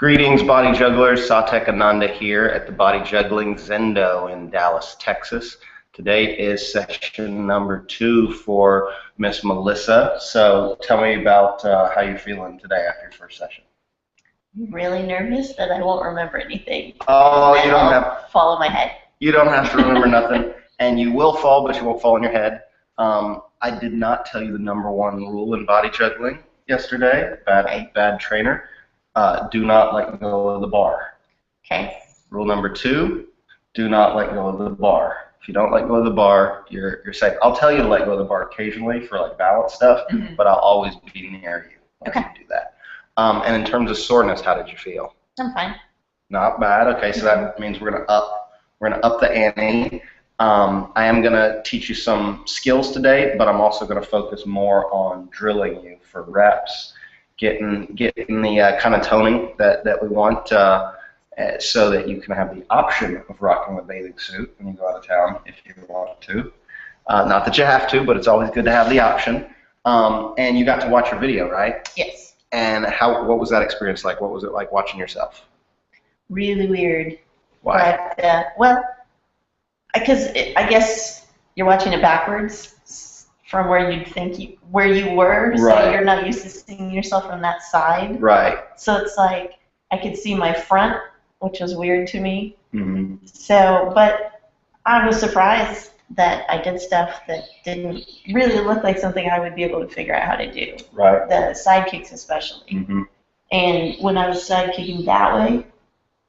Greetings, body jugglers. Satek Ananda here at the Body Juggling Zendo in Dallas, Texas. Today is session number 2 for Miss Melissa. So tell me about how you're feeling today after your first session. I'm really nervous that I won't remember anything. Oh, you don't have to fall on my head. You don't have to remember nothing, and you will fall, but you won't fall on your head. I did not tell you the #1 rule in body juggling yesterday. Bad trainer. Do not let go of the bar. Okay. Rule number 2, do not let go of the bar. If you don't let go of the bar, you're safe. I'll tell you to let go of the bar occasionally for like balance stuff, but I'll always be near you when you do that. And in terms of soreness, how did you feel? I'm fine. Not bad. Okay, so that means we're gonna up the ante. I am gonna teach you some skills today, but I'm also gonna focus more on drilling you for reps. Getting the kind of toning that we want so that you can have the option of rocking a bathing suit when you go out of town if you want to. Not that you have to, but it's always good to have the option. And you got to watch your video, right? Yes. And what was that experience like? What was it like watching yourself? Really weird. Why? But, because I guess you're watching it backwards from where you'd think where you were, so you're not used to seeing yourself from that side. Right. So it's like I could see my front, which was weird to me. Mm-hmm. So, but I was surprised that I did stuff that didn't really look like something I would be able to figure out how to do. Right. The side kicks especially. Mm-hmm. And when I was side kicking that way,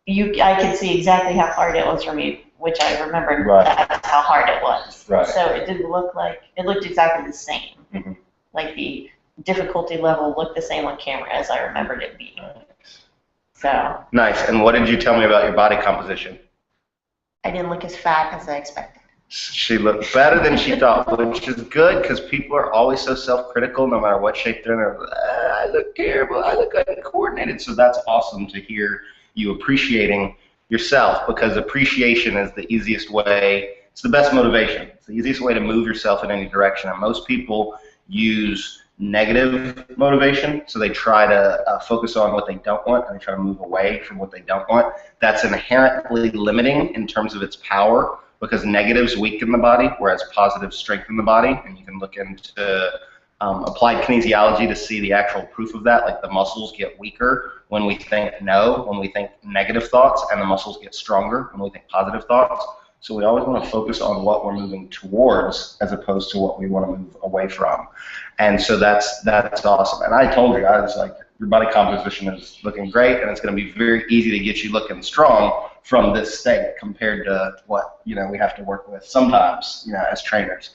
I could see exactly how hard it was for me, which I remembered that's how hard it was. Right. So it didn't look like, it looked exactly the same. Mm-hmm. Like the difficulty level looked the same on camera as I remembered it being. Nice. So. Nice. And what did you tell me about your body composition? I didn't look as fat as I expected. She looked better than she thought, which is good because people are always so self-critical no matter what shape they're in. They're like, I look terrible, I look uncoordinated. So that's awesome to hear you appreciating yourself, because appreciation is the easiest way, it's the best motivation. It's the easiest way to move yourself in any direction. And most people use negative motivation, so they try to focus on what they don't want and they try to move away from what they don't want. That's inherently limiting in terms of its power, because negatives weaken the body, whereas positives strengthen the body. And you can look into applied kinesiology to see the actual proof of that. Like the muscles get weaker when we think no, when we think negative thoughts, and the muscles get stronger when we think positive thoughts. So we always want to focus on what we're moving towards as opposed to what we want to move away from. And so that's awesome. And I told you, I was like, your body composition is looking great, and it's going to be very easy to get you looking strong from this state compared to what we have to work with sometimes as trainers.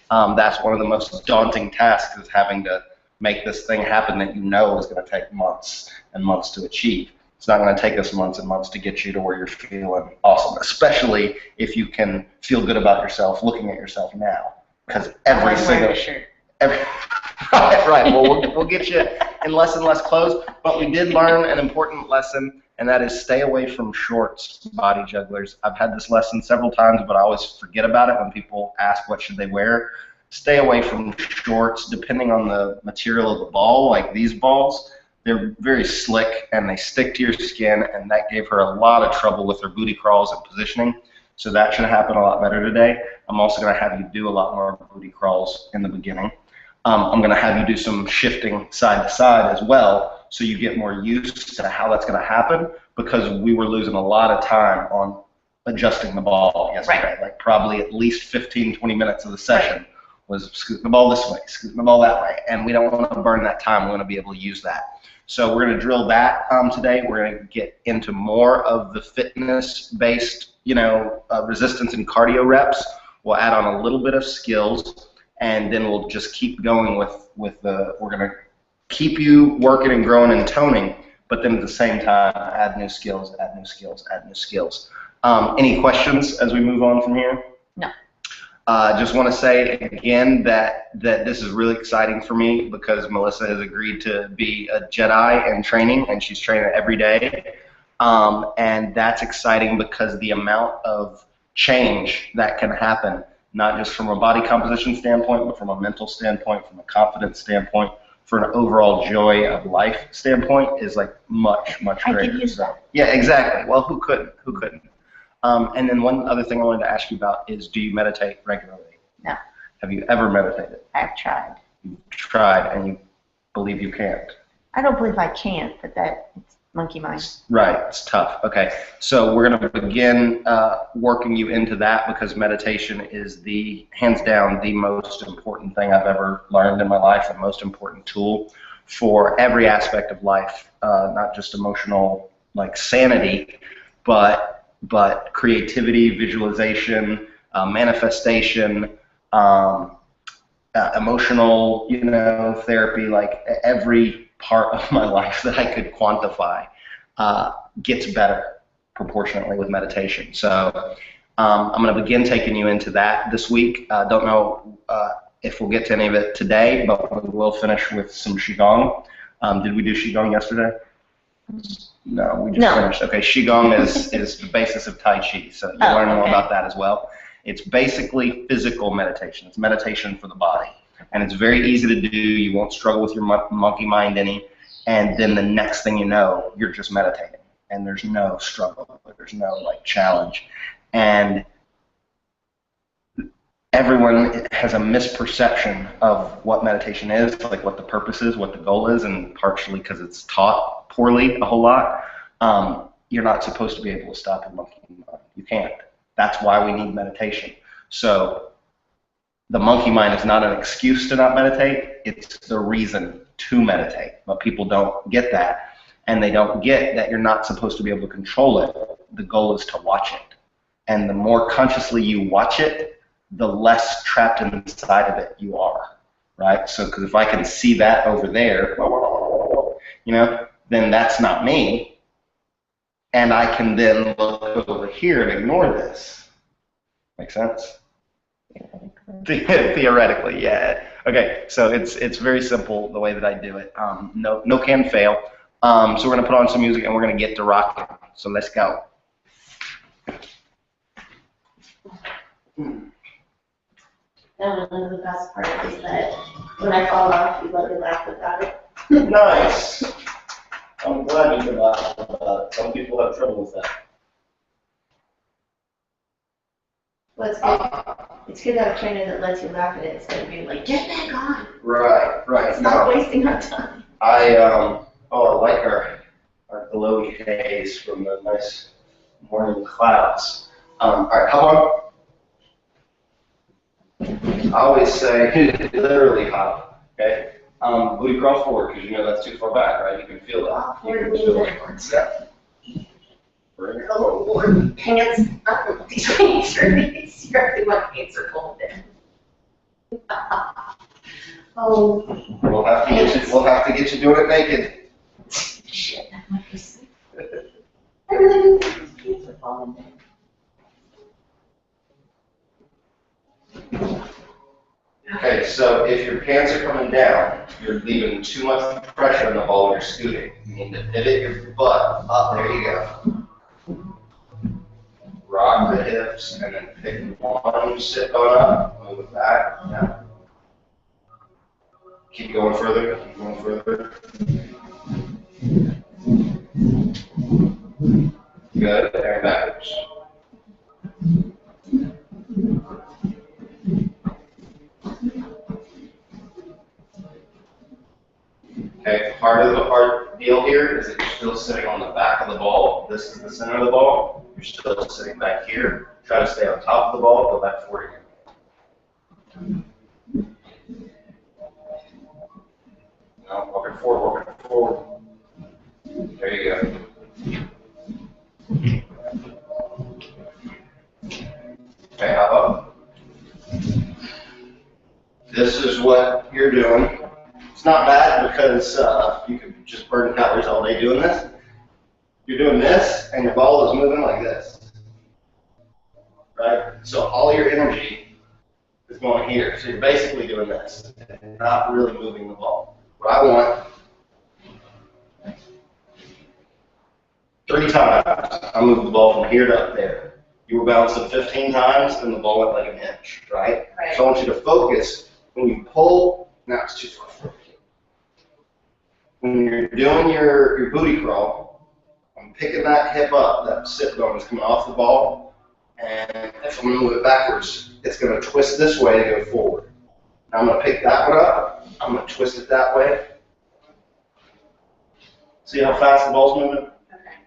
That's one of the most daunting tasks, is having to make this thing happen that is going to take months and months to achieve. It's not going to take us months and months to get you to where you're feeling awesome, especially if you can feel good about yourself looking at yourself now. Because every single shirt. Right. Well, we'll get you in less and less clothes, but we did learn an important lesson, and that is stay away from shorts, body jugglers. I've had this lesson several times, but I always forget about it when people ask what should they wear. Stay away from shorts, depending on the material of the ball. Like these balls, they're very slick and they stick to your skin, and that gave her a lot of trouble with her booty crawls and positioning. So that should happen a lot better today. I'm also going to have you do a lot more booty crawls in the beginning. I'm going to have you do some shifting side to side as well, so you get more used to how that's going to happen, because we were losing a lot of time on adjusting the ball yesterday. Right. Like probably at least 15, 20 minutes of the session was scooting the ball this way, scooting the ball that way, and we don't want to burn that time. We want to be able to use that. So we're going to drill that today. We're going to get into more of the fitness-based, resistance and cardio reps. We'll add on a little bit of skills, and then we'll just keep going with the. We're going to keep you working and growing and toning, but then at the same time add new skills, add new skills, add new skills. Any questions as we move on from here? No. Just want to say again that this is really exciting for me, because Melissa has agreed to be a Jedi in training, and she's training every day. And that's exciting because the amount of change that can happen, not just from a body composition standpoint, but from a mental standpoint, from a confidence standpoint, for an overall joy of life standpoint is like much greater. I could use that. Yeah, exactly. Well, who couldn't? Who couldn't? And then one other thing I wanted to ask you about is, do you meditate regularly? No. Have you ever meditated? I've tried. You've tried, and you believe you can't. I don't believe I can't, but it's monkey mind. Right, it's tough. Okay, so we're going to begin working you into that, because meditation is hands down, the most important thing I've ever learned in my life, the most important tool for every aspect of life, not just emotional, like sanity, but creativity, visualization, manifestation, emotional, therapy, like every part of my life that I could quantify gets better proportionately with meditation. So I'm going to begin taking you into that this week. Don't know if we'll get to any of it today, but we will finish with some Qigong. Did we do Qigong yesterday? No, we just finished. Okay, Qigong is the basis of Tai Chi, so you'll learn more about that as well. It's basically physical meditation. It's meditation for the body, and it's very easy to do. You won't struggle with your monkey mind any, and then the next thing you know, you're just meditating, and there's no struggle, there's no like challenge, and everyone has a misperception of what meditation is, like what the purpose is, what the goal is, and partially because it's taught poorly a whole lot. You're not supposed to be able to stop your monkey mind. You can't. That's why we need meditation. So the monkey mind is not an excuse to not meditate. It's the reason to meditate. But people don't get that, and they don't get that you're not supposed to be able to control it. The goal is to watch it. And the more consciously you watch it, the less trapped inside of it you are, right? So, because if I can see that over there, then that's not me, and I can then look over here and ignore this. Make sense? Theoretically, yeah. Okay, so it's very simple the way that I do it. No can fail. So we're gonna put on some music and we're gonna get to rocking. So let's go. The best part is that when I fall off, you let me laugh about it. Nice. I'm glad you can laugh about it. Some people have trouble with that. Well, it's good. It's good to have a trainer that lets you laugh at it instead of being like, get back on. Right. Stop wasting our time. I like our glowy haze from the nice morning clouds. All right, come on. I always say literally hop. Okay. Booty crawl forward, because that's too far back, right? You can feel that. You can feel it. Yeah. Bring it forward. Pants up. These pants are my pants are folded. Oh. We'll have to get you doing it naked. Shit, that might be sick. I really didn't think these pants are falling down. Okay, so if your pants are coming down, you're leaving too much pressure on the ball when you're scooting. You need to pivot your butt up. There you go. Rock the hips, and then pick one, sit on up, move it back. Yeah. Keep going further. Keep going further. Good. And backwards. Okay, part of the hard deal here is that you're still sitting on the back of the ball. This is the center of the ball. You're still sitting back here. Try to stay on top of the ball. Go back forward again. No, walking forward. There you go. Okay, hop up. This is what you're doing. It's not bad because you could just burn calories all day doing this. You're doing this, and your ball is moving like this, right? So all your energy is going here. So you're basically doing this, and not really moving the ball. What I want, 3 times, I move the ball from here to up there. You were bouncing 15 times, and the ball went like an inch, right? So I want you to focus when you pull. Now it's too far forward. when you're doing your booty crawl, I'm picking that hip up, that sit bone is coming off the ball, and if I'm going to move it backwards, it's going to twist this way to go forward. Now I'm going to pick that one up, I'm going to twist it that way. See how fast the ball's moving?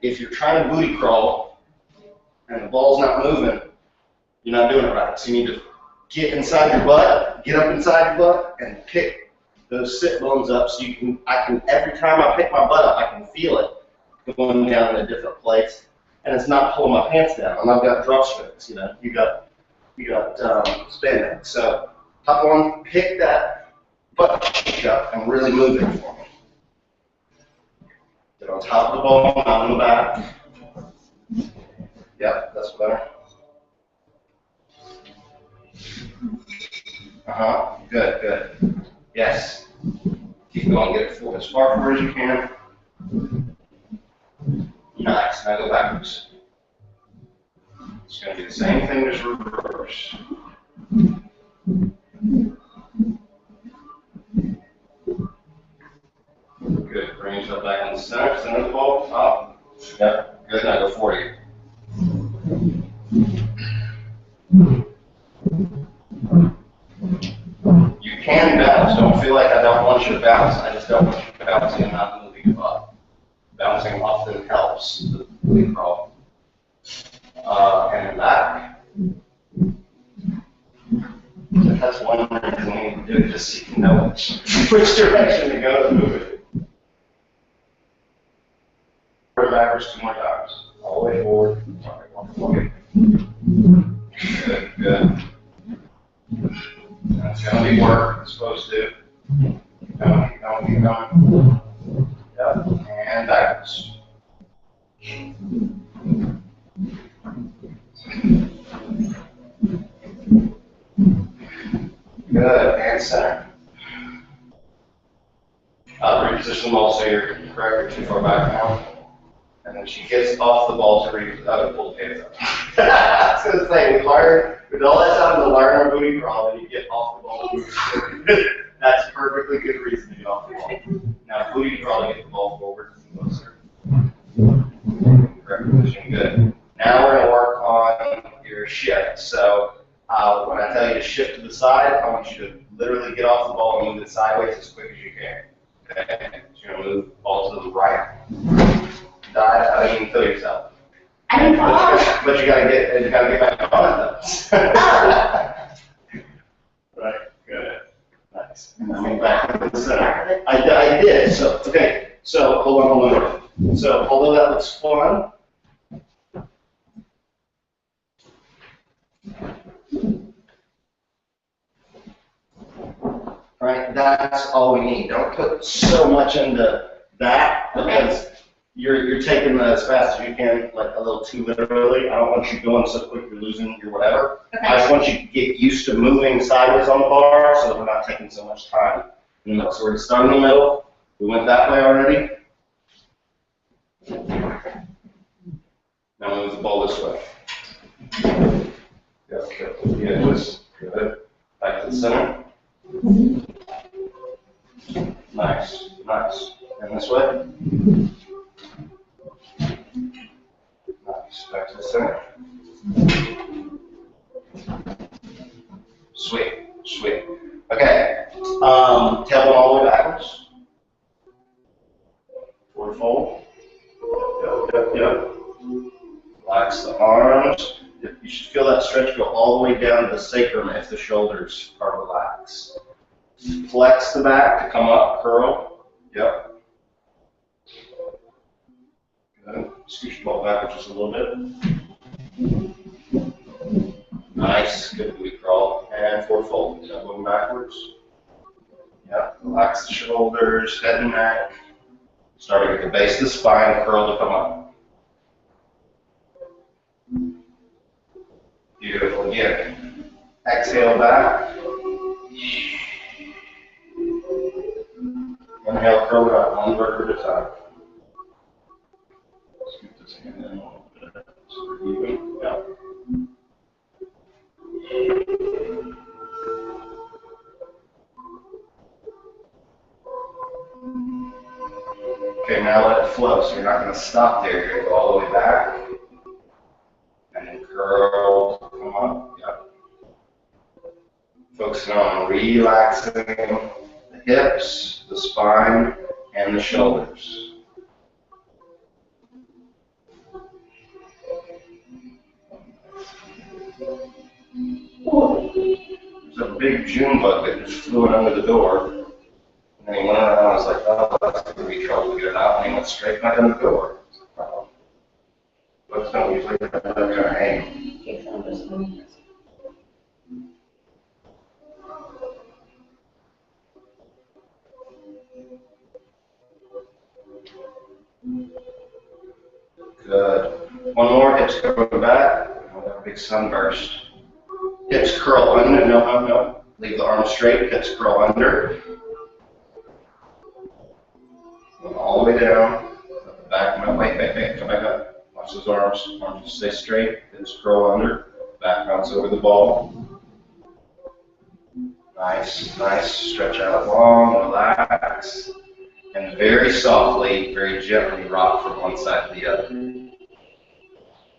If you're trying to booty crawl and the ball's not moving, you're not doing it right. So you need to get inside your butt, get up inside your butt, and pick those sit bones up so you can, every time I pick my butt up, I can feel it going down in a different place. And it's not pulling my pants down. And I've got drawstrings, you know, you got spandex. So hop on, pick that butt cheek up and really move it for me. Get on top of the ball, not on the back. Yep, that's better. Good, good. Yes. Keep going, get it full as far forward as you can. Nice, now go backwards. It's going to be the same thing as reverse. Good, bring yourself back in the center of the ball, up. Yep, good, now go forward again. You can bounce, don't feel like I don't want you to bounce, I just don't want you bouncing and not moving up. Bouncing often helps the booty crawl. And back. That's one reason we need to do it, just so you can know which direction to go to move it. Forward, backwards, 2 more times. All the way forward. Okay. Good, good. That's going to be work, it's supposed to. Keep going, keep going, keep going. Yep, and backwards. Good, and center. Reposition the ball so you're correct, too far back now. And then she gets off the ball to pull the pants up. I was going to say, we all that time to learn our booty crawl, and you get off the ball. That's a perfectly good reason to get off the ball. Now, booty crawl to get the ball forward. Closer. Correct position, good. Now we're going to work on your shift. So when I tell you to shift to the side, I want you to literally get off the ball and move it sideways as quick as you can. Okay? So you're going to move the ball to the right. Dive, I mean, kill yourself. I didn't fall off. But you gotta get back on it though. Right, good. Nice. And then move back to the center. I did. So okay. So hold on. So although that looks fun, right? That's all we need. Don't put so much into that because you're taking that as fast as you can, like a little too literally. I don't want you going so quick you're losing your whatever. Okay. I just want you to get used to moving sideways on the bar so that we're not taking so much time. So we're going to start in the middle. We went that way already. Now move the ball this way. Yep, the edges. Good. Back to the center. Nice, nice. And this way. Nice. Back to the center. Sweet, sweet. Okay. Tailbone all the way backwards. Forward fold. Yep. Relax the arms. You should feel that stretch go all the way down to the sacrum if the shoulders are relaxed. Flex the back to come up, curl. Yep. Good. Scooch the ball backwards just a little bit. Nice. Good booty crawl. And forward fold. Going backwards. Yep. Relax the shoulders, head and neck. Starting at the base of the spine, curl to come up. Beautiful. Again. Exhale back. Inhale, curl it up, one vertebra at a time. Scoot this hand in a little bit. So we're even. Yeah. flow, so you're not going to stop there. You're going to go all the way back, and then curl, come up, yep. Focusing on relaxing the hips, the spine, and the shoulders. There's a big June bug that just flew in under the door. And he went around and I was like, oh, that's going to be trouble to get it out. And he went straight back in the door. But no, usually they're going to hang. Good. One more, hips going back. Oh, big sunburst. Hips curl under. No, no, no. Leave the arms straight. Hips curl under. All the way down. Back. Wait, wait, wait. Come back up. Watch those arms. Arms stay straight. Hips curl under. Back bounce over the ball. Nice, nice. Stretch out long. Relax. And very softly, very gently rock from one side to the other.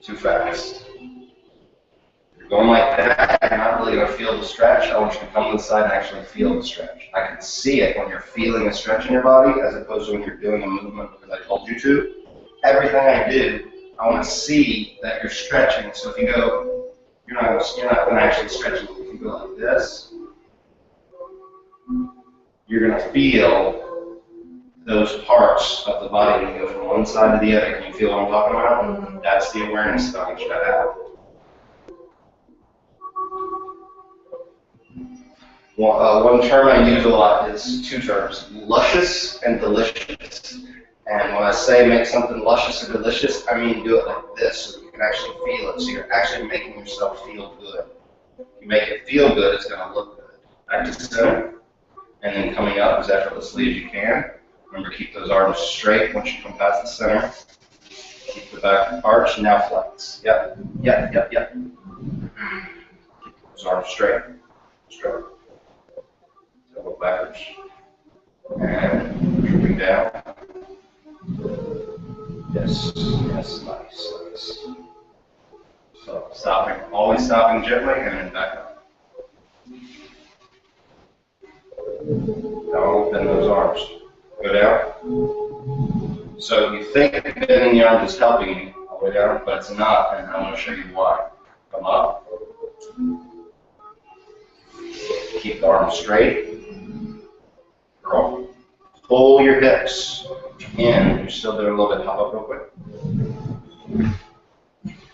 Too fast. If you're going like that, you're not really going to feel the stretch. I want you to come to the side and actually feel the stretch. I can see it when you're feeling a stretch in your body as opposed to when you're doing a movement because I told you to. Everything I do, I want to see that you're stretching. So if you go, you're not going to actually stretch it. If you go like this, you're going to feel those parts of the body when you go from one side to the other. Can you feel what I'm talking about? Mm-hmm. That's the awareness that I want you to have. One term I use a lot is two terms, luscious and delicious. And when I say make something luscious or delicious, I mean do it like this so you can actually feel it. So you're actually making yourself feel good. If you make it feel good, it's going to look good. Back to center, and then coming up as effortlessly as you can. Remember, keep those arms straight once you come past the center. Keep the back arch, now flex. Yep, yep, yep, yep. Keep those arms straight. Straight. So go backwards. And drooping down. Yes, yes, nice, nice. So stopping, always stopping gently, and then back up. Now open those arms. Go down. So you think bending the arms is helping you all the way down, but it's not, and I want to show you why. Come up. Keep the arms straight. Curl. Pull your hips in. You're still doing a little bit. Hop up real quick.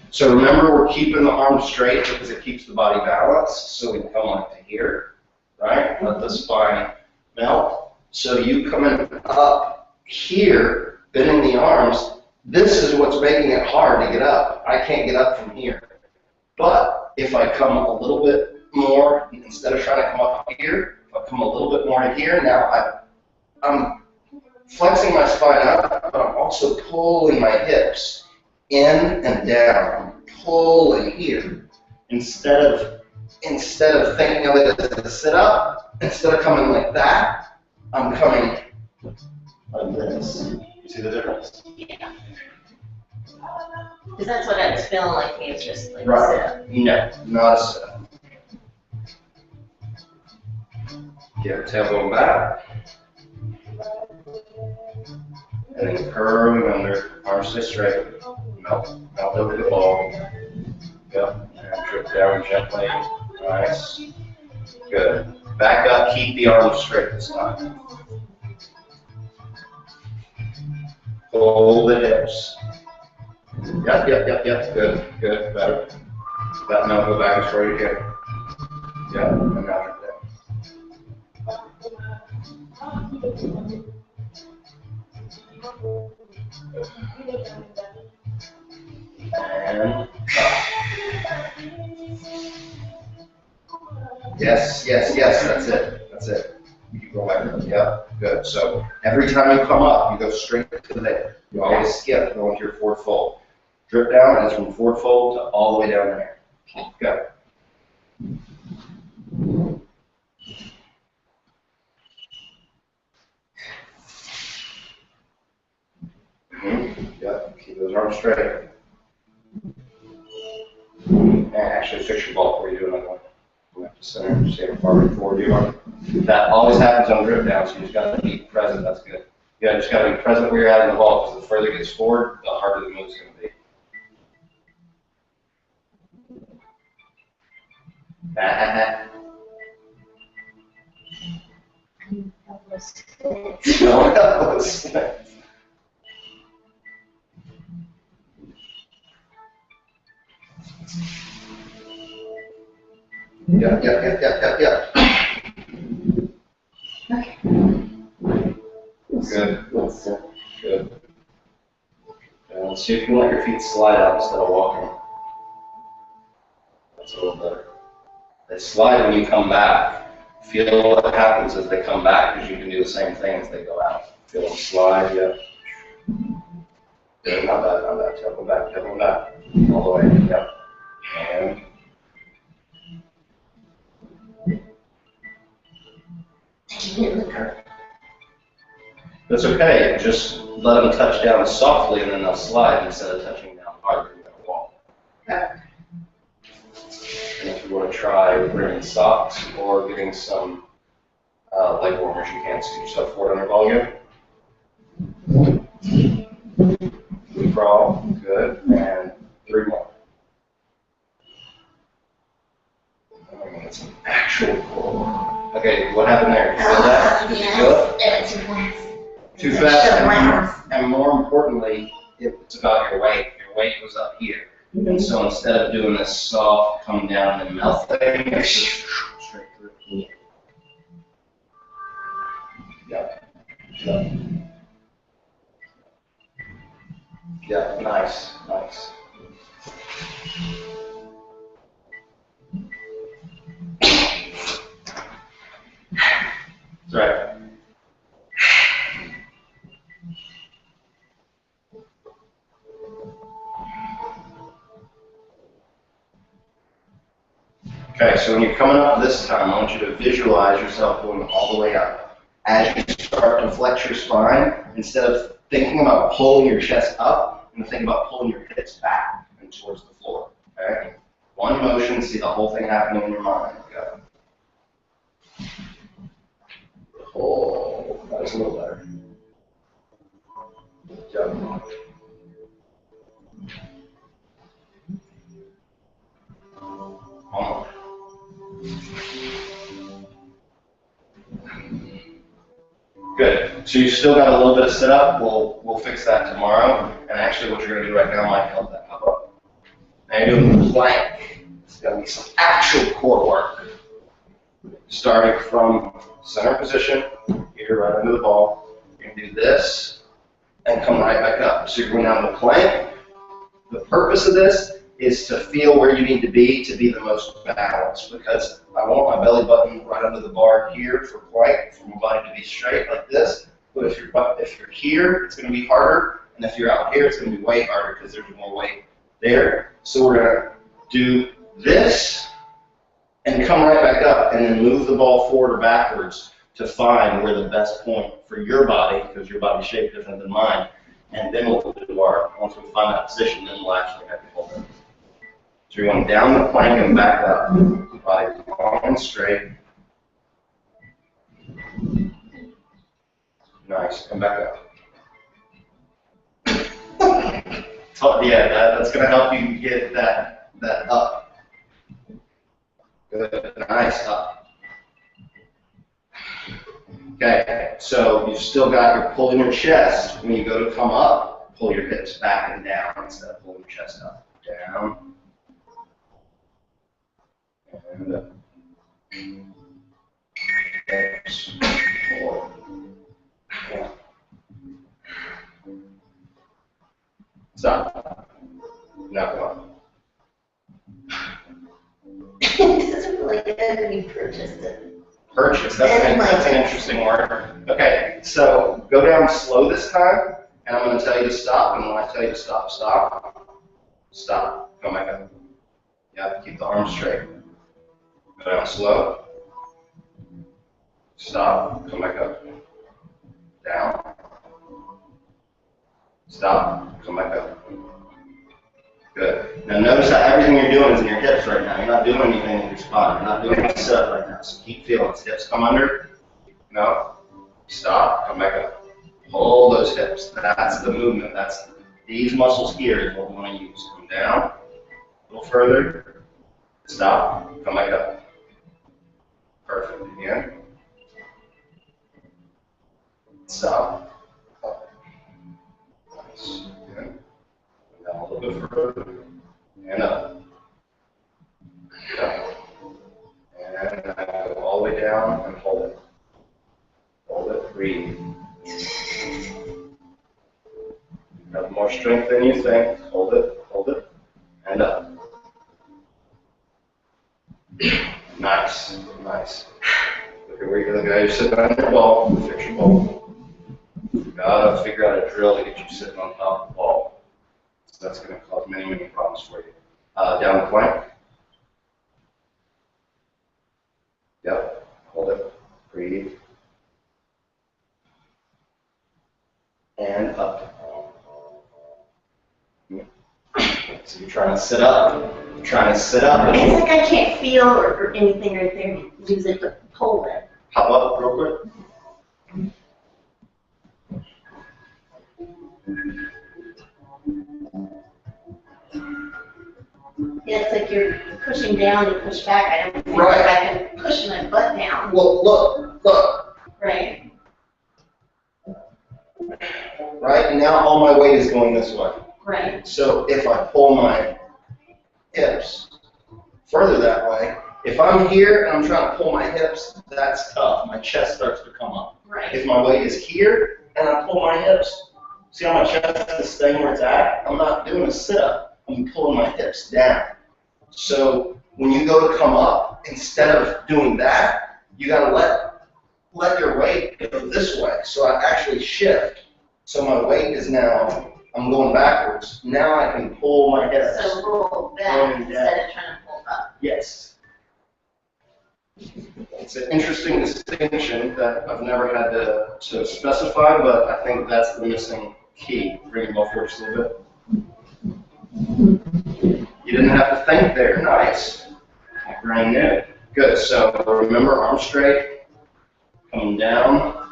So remember, we're keeping the arms straight because it keeps the body balanced. So we come like to here, right? Let the spine melt. So you coming up here, bending the arms, this is what's making it hard to get up. I can't get up from here. But if I come a little bit more, instead of trying to come up here, if I come a little bit more to here, now I'm flexing my spine up, but I'm also pulling my hips in and down. I'm pulling here. Instead of thinking of it as a sit-up, instead of coming like that, I'm coming like this. You see the difference? Yeah. Because that's what it's feeling like me. It's just like right. a sit-up. No, not a sit-up. Get your tailbone back. And then curling under. Arms stay straight. Melt over the ball. Yep. And drip down gently. Nice. Good. Back up, keep the arms straight this time. Pull the hips. Yep, yep, yep, yep. Good, good, better. That now go back as far as you can. Yep, and now drip down. And up. Yes, yes, yes, that's it. That's it. You can go back up. Yep, good. So every time you come up, you go straight to there. You always skip going to your forward fold. Drip down, and it's from forward fold to all the way down there. Go. Yep, keep those arms straight. And actually fix your ball before you do another one. Come back to center, see how far forward you are. That always happens on drip down, so you just got to be present. That's good. Yeah, just got to be present where you're at in the ball, because the further it gets forward, the harder the move's going to be. No, that was Yeah. Okay. Good. Good. And let's see if you can let your feet slide out instead of walking. That's a little better. They slide when you come back. Feel what happens as they come back, because you can do the same thing as they go out. Feel them slide, yeah. Good, not bad. Tap them back. All the way, yep. And that's okay. Just let them touch down softly, and then they'll slide instead of touching down harder. You're going to walk back. And if you want to try wearing socks or getting some leg warmers, you can scoot yourself forward on your ball again. We crawl, good, and 3 more. It's an actual core. Okay, what happened there? You feel that? Did you feel it? It went too fast. Too fast, and more importantly, it's about your weight. Your weight was up here. And so instead of doing this soft, come down and melt thing, it's just straight through. Yeah, nice. That's right. Okay, so when you're coming up this time, I want you to visualize yourself going all the way up. As you start to flex your spine, instead of thinking about pulling your chest up, and think about pulling your hips back and towards the floor. Okay? One motion, see the whole thing happening in your mind. Go. Oh, that's a little better. Yep. One more. Good. So you've still got a little bit of sit up. We'll fix that tomorrow. And actually, what you're going to do right now might help that come up. Now you're doing the plank. It's going to be some actual core work. Starting from center position, here right under the ball. You're going to do this and come right back up. So you're going down the plank. The purpose of this is to feel where you need to be the most balanced, because I want my belly button right under the bar here for plank, for my body to be straight like this. But if you're here, it's going to be harder, and if you're out here, it's going to be way harder because there's more weight there. So we're going to do this and come right back up, and then move the ball forward or backwards to find where the best point for your body, because your body's shaped different than mine. And then we'll do our, once we find that position, then we'll actually have to hold it. So you're going down the plank and back up. Body long and straight. Nice. Come back up. So, yeah, that's going to help you get that up. Good. Nice. Up. Okay. So you've still got your pulling your chest. When you go to come up, pull your hips back and down instead of pulling your chest up. Down. And up. Hips. Forward. Yeah. Stop. Now go on. This is really good when you purchased it. Purchase. That's an interesting word. Okay, so go down slow this time, and I'm going to tell you to stop. And when I tell you to stop, stop. Stop. Go back up. Yeah, keep the arms straight. Go down slow. Stop. Come back up. Down. Stop. Come back up. Good. Now notice how everything you're doing is in your hips right now. You're not doing anything in your spine. You're not doing any sit up right now. So keep feeling. Hips come under. No. Stop. Come back up. Pull those hips. That's the movement. That's these muscles here is what we want to use. Come down. A little further. Stop. Come back up. Perfect. Again. Stop. Up. Nice. Again. Down a little bit further. And up. Down. And go all the way down and hold it. Hold it. Breathe. You have more strength than you think. Hold it, and up. Nice, nice. Look at where you're sitting on your ball. Fix your ball. You gotta figure out a drill to get you sitting on top of the ball. So that's going to cause many, many problems for you. Down the plank. Yep. Hold it. Breathe. And up. So you're trying to sit up. You're trying to sit up. It's like I can't feel or anything right there. Use it to pull it. Hop up real quick. Yeah, it's like you're pushing down and push back. I don't feel like I can push my butt down. Well, look. Right. Right, and now all my weight is going this way. Right. So if I pull my hips further that way, if I'm here and I'm trying to pull my hips, that's tough. My chest starts to come up. Right. If my weight is here and I pull my hips, see how my chest is staying where it's at? I'm not doing a sit-up. I'm pulling my hips down. So when you go to come up, instead of doing that, you got to let your weight go this way. So I actually shift. So my weight is now, I'm going backwards. Now I can pull my hips. So roll back instead of trying to pull up. Yes. It's an interesting distinction that I've never had to specify, but I think that's the missing key. Bring your ball forward just a little bit. You didn't have to think there. Nice. Brand new. Good. So remember, arms straight. Come down.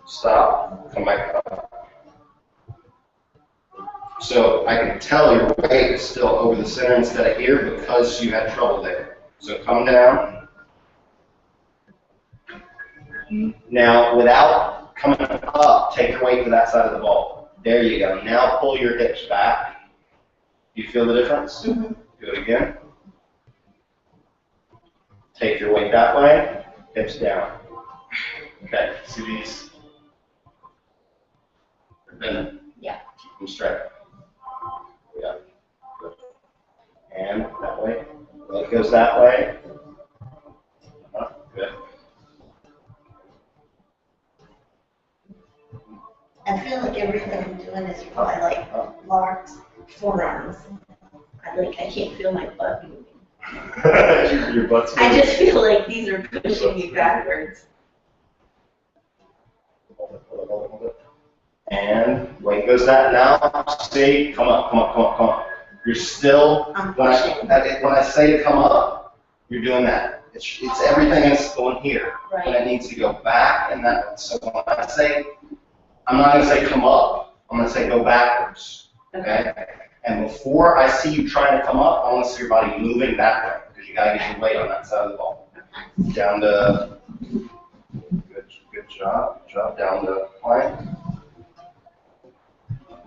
Stop. Come back up. So I can tell your weight is still over the center instead of here because you had trouble there. So come down. Now, without coming up, take your weight to that side of the ball. There you go. Now pull your hips back. Do you feel the difference? Mm-hmm. Do it again. Take your weight that way. Hips down. Okay. See these? Bending. Yeah. Keep them straight. Yeah. Good. And that way. Leg goes that way. Good. I feel like everything I'm doing is probably like locked forearms. I can't feel my butt moving. Your butt's moving. I just feel like these are pushing me backwards. Hold it. And weight goes that now. See, come up. You're still, when I say to come up, you're doing that. It's everything is going here. Right. And it needs to go back and that. So when I say, I'm not going to say come up. I'm going to say go backwards. Okay? And before I see you trying to come up, I want to see your body moving that way because you got to get your weight on that side of the ball. Down to, good job. Down to plank.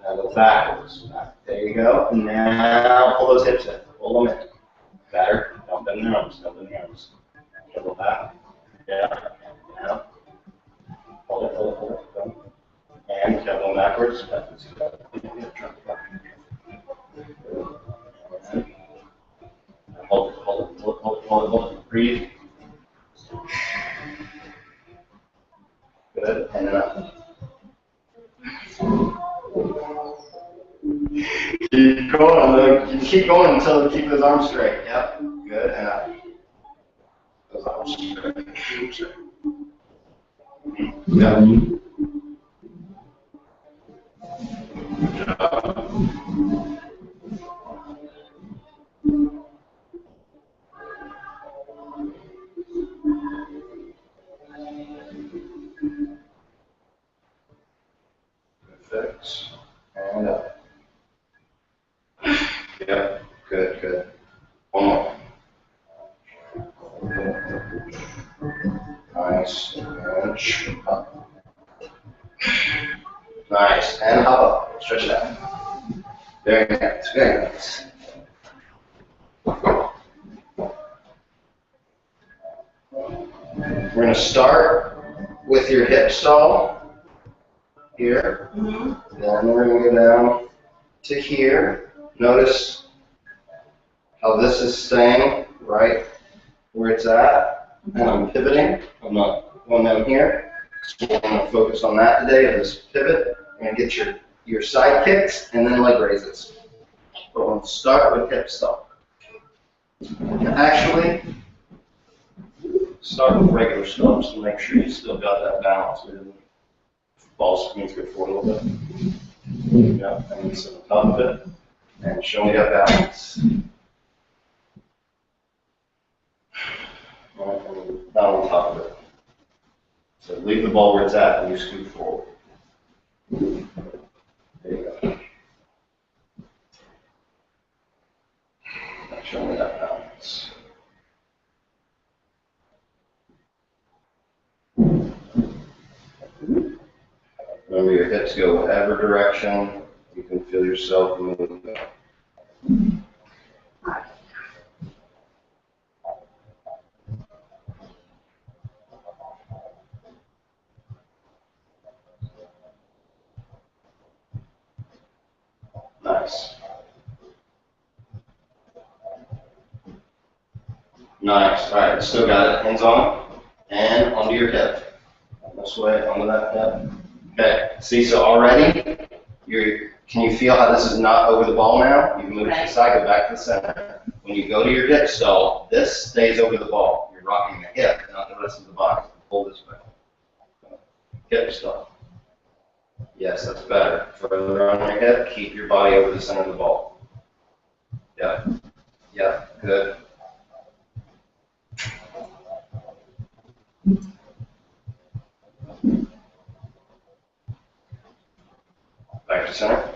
Now go backwards. There you go. And now pull those hips in. Pull them in. Better. Don't bend the arms. Go back. Yeah. Hold it. Go. And keep going backwards. Hold it. Breathe. Good. And then up. Keep going. You keep going until you keep those arms straight. Yep. Good. And up. Those arms straight. Yep. Perfect. And up. Yep. Good, good. One more. Nice. And up. Nice. And hop up. Stretch it out. Very nice. Very nice. We're going to start with your hip stall here. Mm-hmm. Then we're going to go down to here. Notice how this is staying right where it's at. And I'm pivoting. I'm not going down here. So we're going to focus on that today, this pivot. And get your side kicks and then leg raises. But we'll start with hip stall. Actually, start with regular stomps to make sure you still got that balance. Ball screens go forward a little bit. Yeah, and sit on top of it. And show me that balance. And down on top of it. So leave the ball where it's at and you scoot forward. There you go. Now show me that balance. Remember, your hips go whatever direction you can feel yourself moving. Nice. Nice. All right, still got it. Hands on and onto your hip. This way, onto that hip. Okay. See, so already, can you feel how this is not over the ball now? You can move it to the side, go back to the center. When you go to your hip stall, this stays over the ball. You're rocking the hip, not the rest of the body. Pull this way. Hip stall. Yes, that's better. Further on your hip, keep your body over the center of the ball. Yeah. Yeah, good. Back to center.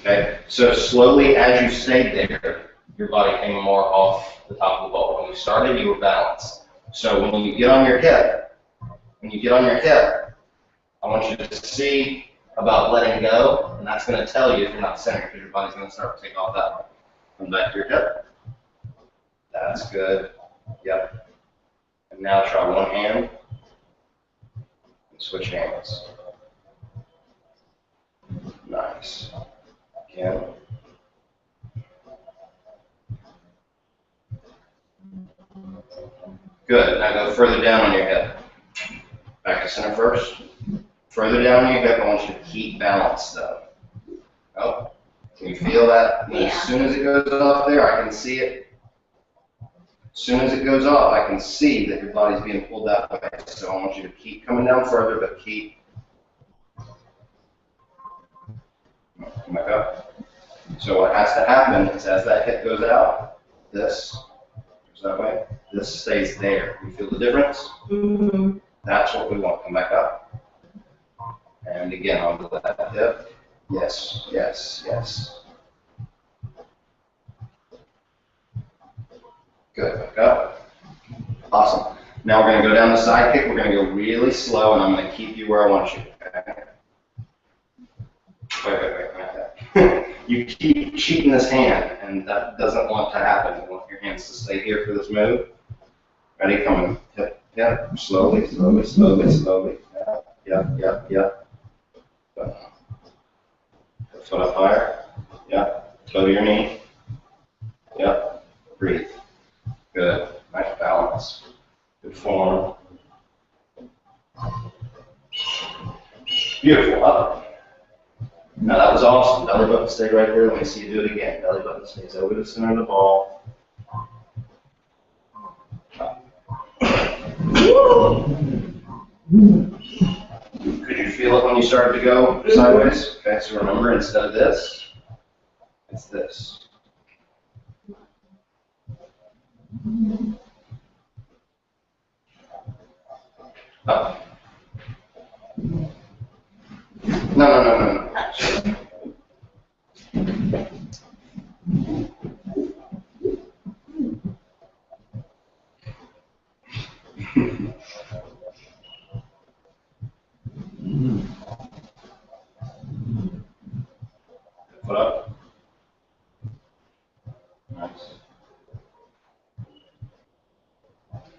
Okay, so slowly as you stayed there, your body came more off the top of the ball. When you started, you were balanced. So when you get on your hip, I want you to see about letting go, and that's going to tell you if you're not centered, because your body's going to start to take off that way. Come back to your hip. That's good. Yep. And now try one hand and switch hands. Nice. Again. Good. Now go further down on your hip. Back to center first. Further down on your hip, I want you to keep balance though. Oh, can you feel that? Yeah. As soon as it goes off there, I can see it. As soon as it goes off, I can see that your body's being pulled that way. So I want you to keep coming down further, but keep. Come back up. So what has to happen is as that hip goes out, this goes that way, this stays there. You feel the difference? Mm-hmm. That's what we want. Come back up. And again, onto that hip. Yes, yes, yes. Good. Back up. Awesome. Now we're going to go down the side kick. We're going to go really slow, and I'm going to keep you where I want you. Okay? Wait. You keep cheating this hand, and that doesn't want to happen. You want your hands to stay here for this move. Ready? Coming. Yeah. Slowly, slowly, slowly, slowly. Yeah. Foot up higher. Yeah. Toe to your knee. Yep. Breathe. Good. Nice balance. Good form. Beautiful. Up. Now that was awesome. Belly button stayed right there. Let me see you do it again. Belly button stays over the center of the ball. Could you feel it when you started to go sideways? Okay, so remember, instead of this, it's this. Up. No. Foot up. Nice.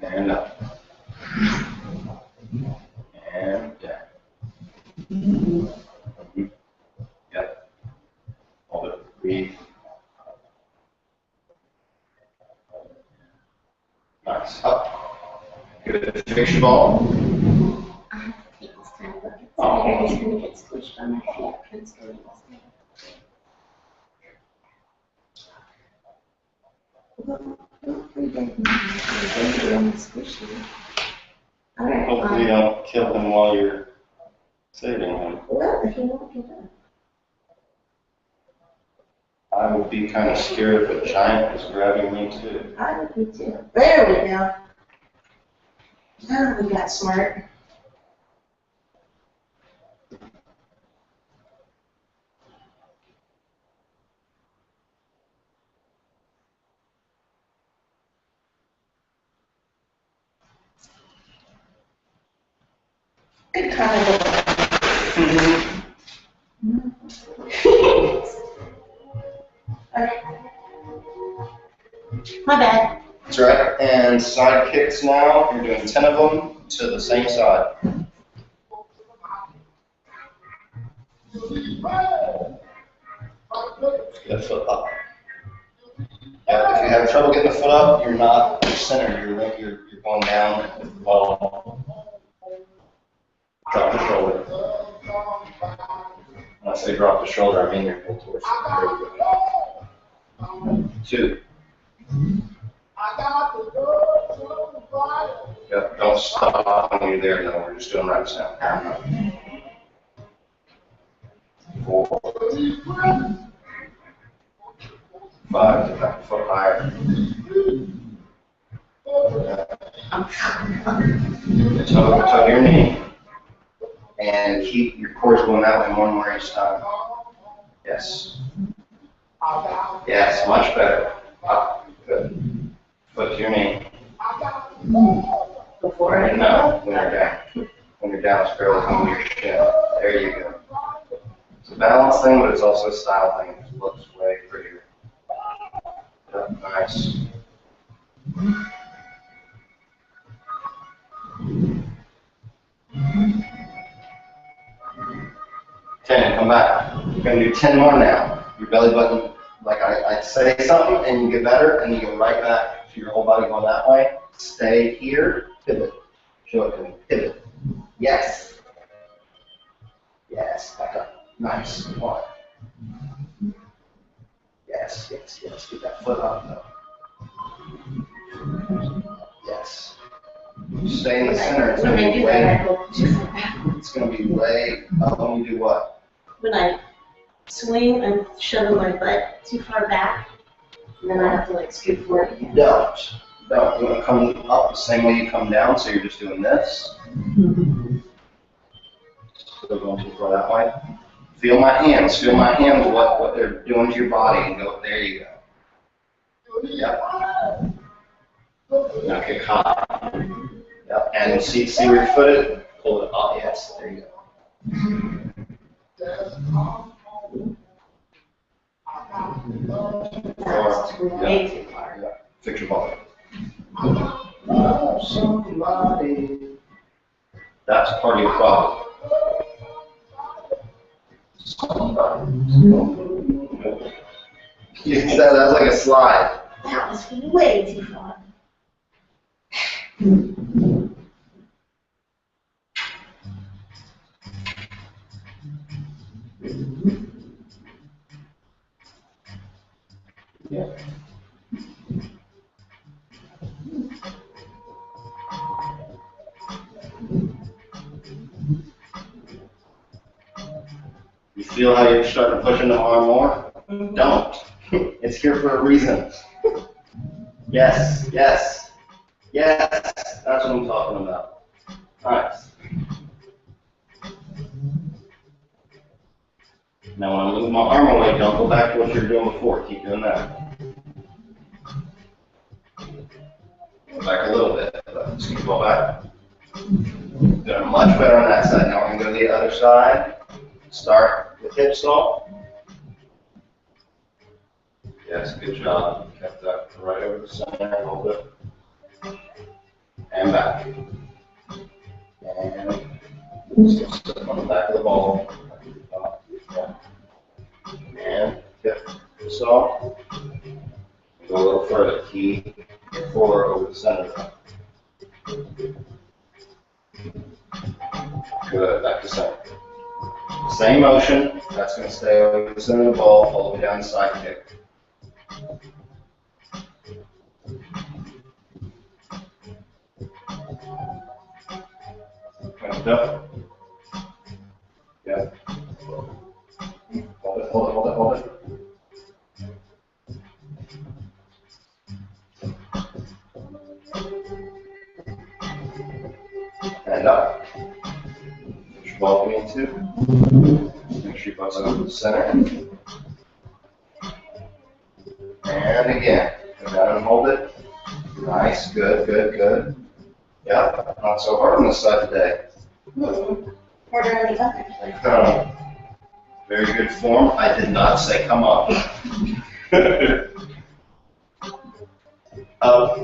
And up. And down. Yep. Hold it. Breathe. Nice. Up. Good. Fix your ball. I have to take this time to look at the It's going to get squished on my feet. It's going to don't forget me. All right. Hopefully you don't kill him while you're saving him. Well, if you won't get up. I would be kind of scared if a giant was grabbing me too. I would be too. There we go. Now we got smart. Good comment. Okay. My bad. That's right. And side kicks now. You're doing 10 of them to the same side. Get the foot up. If you have trouble getting the foot up, you're not centered. You're going down with the ball. Drop the shoulder. When I say drop the shoulder, I mean your full torso. There you go. 2. Yep, don't stop when you're there, no, we're just doing reps now. 4. 5, get that foot higher. Toe your knee. And keep your core's going that way one more each time. Yes. Yes, much better. Up. Good. Foot to your knee. Before I No, when you're down. When you're down, it's barely coming to your shin. There you go. It's a balance thing, but it's also a style thing. It looks way prettier. Yep, nice. Come back. You're going to do 10 more now. Your belly button, like I say something, and you get better, and you go right back to your whole body going that way. Stay here. Pivot. Show it to me. Pivot. Yes. Yes. Back up. Nice. 1. Yes. Get that foot up, though. Yes. Stay in the center. It's going to be way. It's going to be way up. When you do what? When I swing, I'm shoving my butt too far back, and then I have to like scoot forward again. Don't. You want to come up the same way you come down, so you're just doing this. Still going too far that way. Feel my hands. Feel my hands, what they're doing to your body, and go, there you go. Yep. Now kick high. Yep. And see where your foot is? Pull it up. Yes, there you go. Way too far. Yeah. Fix your ball. Somebody. That's part of your problem. That was like a slide. That was way too far. Yeah. You feel how you're starting to push into the arm more? Don't. It's here for a reason. Yes. That's what I'm talking about. Nice. Now when I move my arm away, don't go back to what you were doing before. Keep doing that. Go back a little bit, but just keep going back. Doing much better on that side. Now we're going to go to the other side. Start with hip stomp. Yes, good job. Kept that right over the center. Hold it. And back. And still sit on the back of the ball. And hip stomp. Go a little further. Keep your forward over the center. Good. Back to center. Same motion. That's going to stay over the center of the ball all the way down the side kick. Up. Yeah. Hold it, hold it, hold it, hold it. And up. Put your ball into. Make sure you bounce over to the center. And again. Go down and hold it. Nice. Good, good, good. Yeah. Not so hard on this side today. Harder on the other. Very good form. I did not say come up. Up.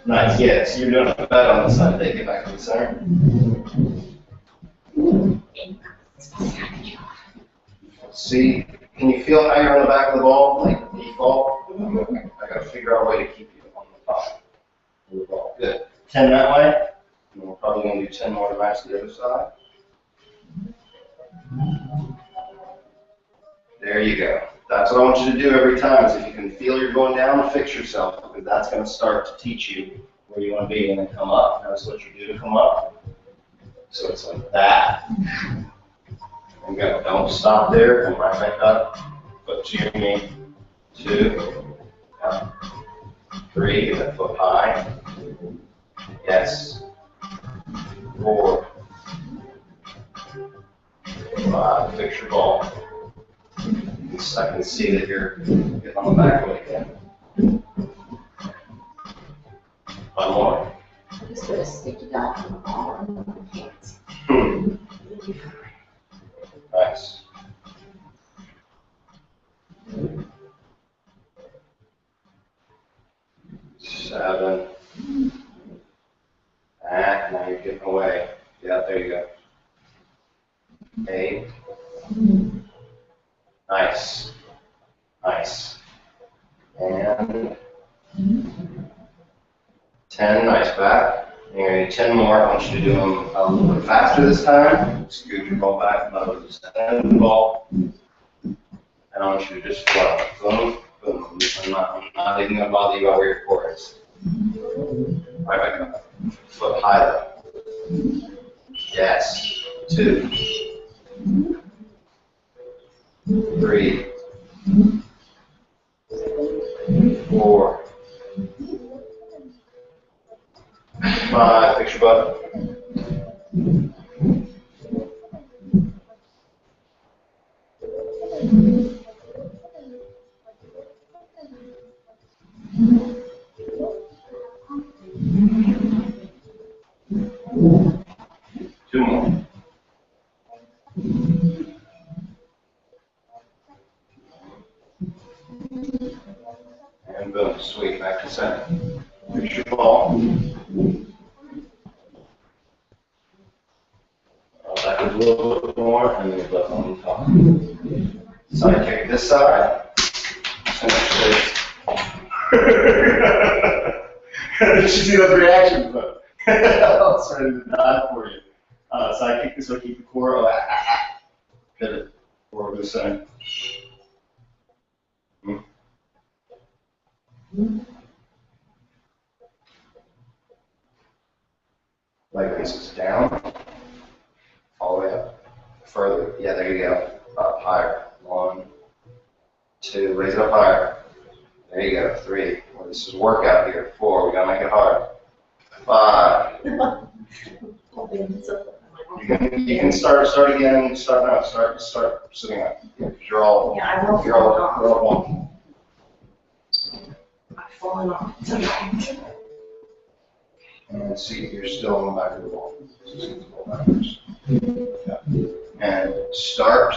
Nice. Yes, you're doing it better on the side today. Get back to the center. See, can you feel how you're on the back of the ball, like default? I got to figure out a way to keep you on the top of the ball. Good. 10 that way. And we're probably going to do 10 more to match the other side. There you go. That's what I want you to do every time, is if you can feel you're going down, fix yourself, because that's going to start to teach you where you want to be and then come up. That's what you do to come up. So it's like that. And go. Don't stop there. Come right back up. Foot to your knee. 2. 3. Get that foot high. Yes. 4. 5. Fix your ball. I can see that you're getting on the back of it again. 1 more. Just put a sticky dot on the ball and then the pants. Nice. 7. Now you're getting away. Yeah, there you go. 8. Nice. Nice. And 10. Nice back. And you're going to do 10 more. I want you to do them a little bit faster this time. Scoot your ball back, move the center of the ball. And I want you to just flow. Boom, boom. I'm not even going to bother you about where your core is. Right back up. Foot high though. Yes. 2. 3. 4. 5. Fix your butt. 2 more. And boom, sweet, back to center. Fix your ball. Backwards a little bit more, and then left on the top. Side kick this side. Did you see those reactions though? I was ready to die for you. Side kick this way, keep the core. Pivot. Core to the center. Leg raises down. All the way up. Further. Yeah, there you go. Up higher. 1, 2. Raise it up higher. There you go. 3. Well, this is workout here. 4. We gotta make it hard. 5. You can start again. Start now. Start sitting up. Because you're all. Yeah, I will You're all. fall off. You're all walking. I've fallen off sometimes. And see, you're still on the back of the wall. Backwards. Yeah. And start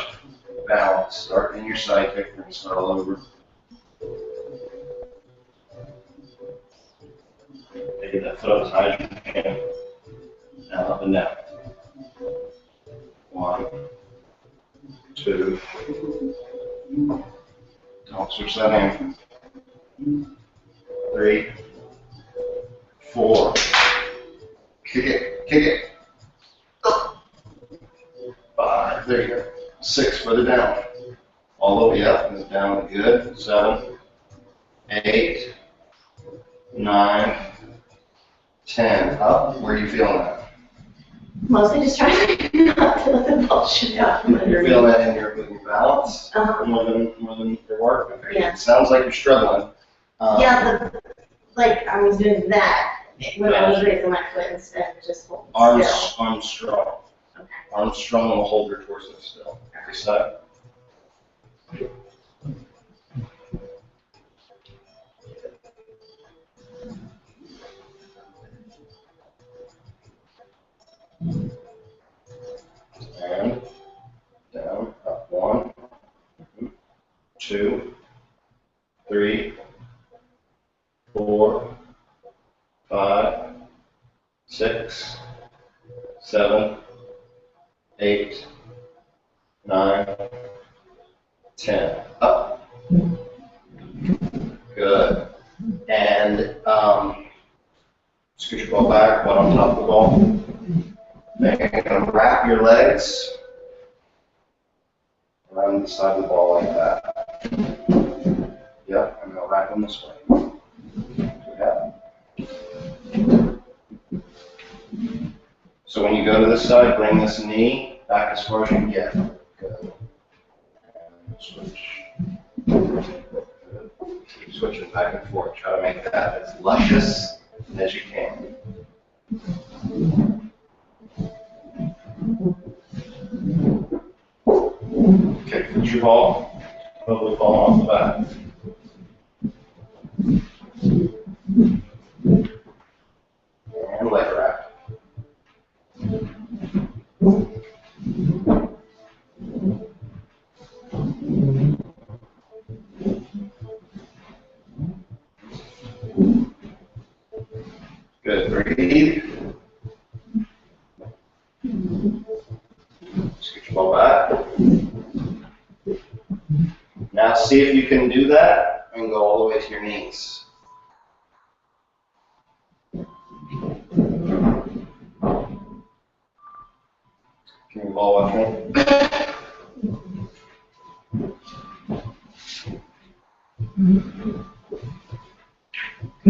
balance. Start in your side kick and start all over. Get that foot up as high as you can. Now up and down. 1, 2. Don't switch that in. 3, 4. Kick it. Kick it. 5. There you go. 6. Further down. All the way up and down. Good. 7, 8, 9, 10. Up. Where are you feeling that? Mostly just trying not to let the ball shoot out from You underneath. feel that in your balance Uh-huh. more than your work? Okay. Yeah. It sounds like you're struggling. Yeah, like I was doing that when I was raising my foot instead of just holding Arms still. strong. Okay. Arms strong and we'll hold your torso still. Every side. And down, up. 1, 2, 3, 4, 5, 6, 7, 8, 9, 10. Up. Good. And scoot your ball back, butt on top of the ball. Then you're going to wrap your legs around the side of the ball like that. Yep, and they'll wrap them this way. Yeah. So when you go to this side, bring this knee back as far as you can get. Good. And switch. Keep switching back and forth. Try to make that as luscious as you can. Okay, put your ball, probably falling off the back. And leg wrap. Good, breathe. Scoot your ball back. Now see if you can do that and go all the way to your knees. Can you ball with me?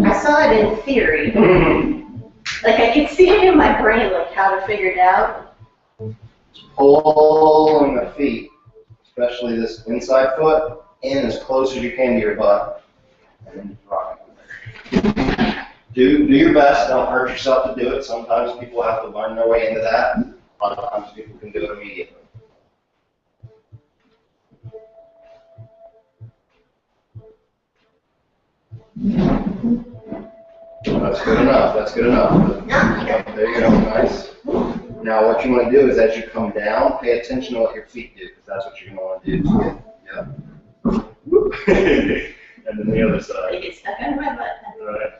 I saw it in theory. Like I could see it in my brain, like how to figure it out. Pulling the feet, especially this inside foot, in as close as you can to your butt. And then rock it. Do your best. Don't hurt yourself to do it. Sometimes people have to learn their way into that. A lot of times people can do it immediately. That's good enough. That's good enough. There you go. Nice. Now what you want to do is as you come down, pay attention to what your feet do, because that's what you're going to want to do. Yeah. And then the other They side. get stuck under my butt. Right.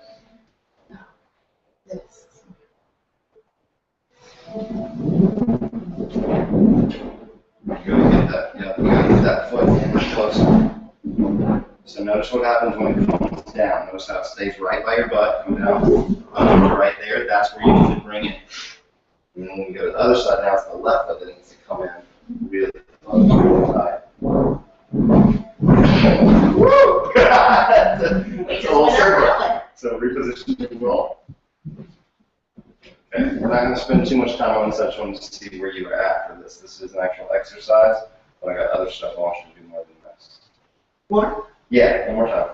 You gotta get that. Yeah. You gotta get that foot in closer. So notice what happens when it comes down. Notice how it stays right by your butt, come down to right there. That's where you need to bring it. And then when you go to the other side, now it's the left foot that needs to come in really close to the side. Woo! That's a whole circle. So reposition your ball. Okay, we're not going to spend too much time on such one to see where you are after this. This is an actual exercise, but I got other stuff I want you to do more than this. More? Yeah, one more time.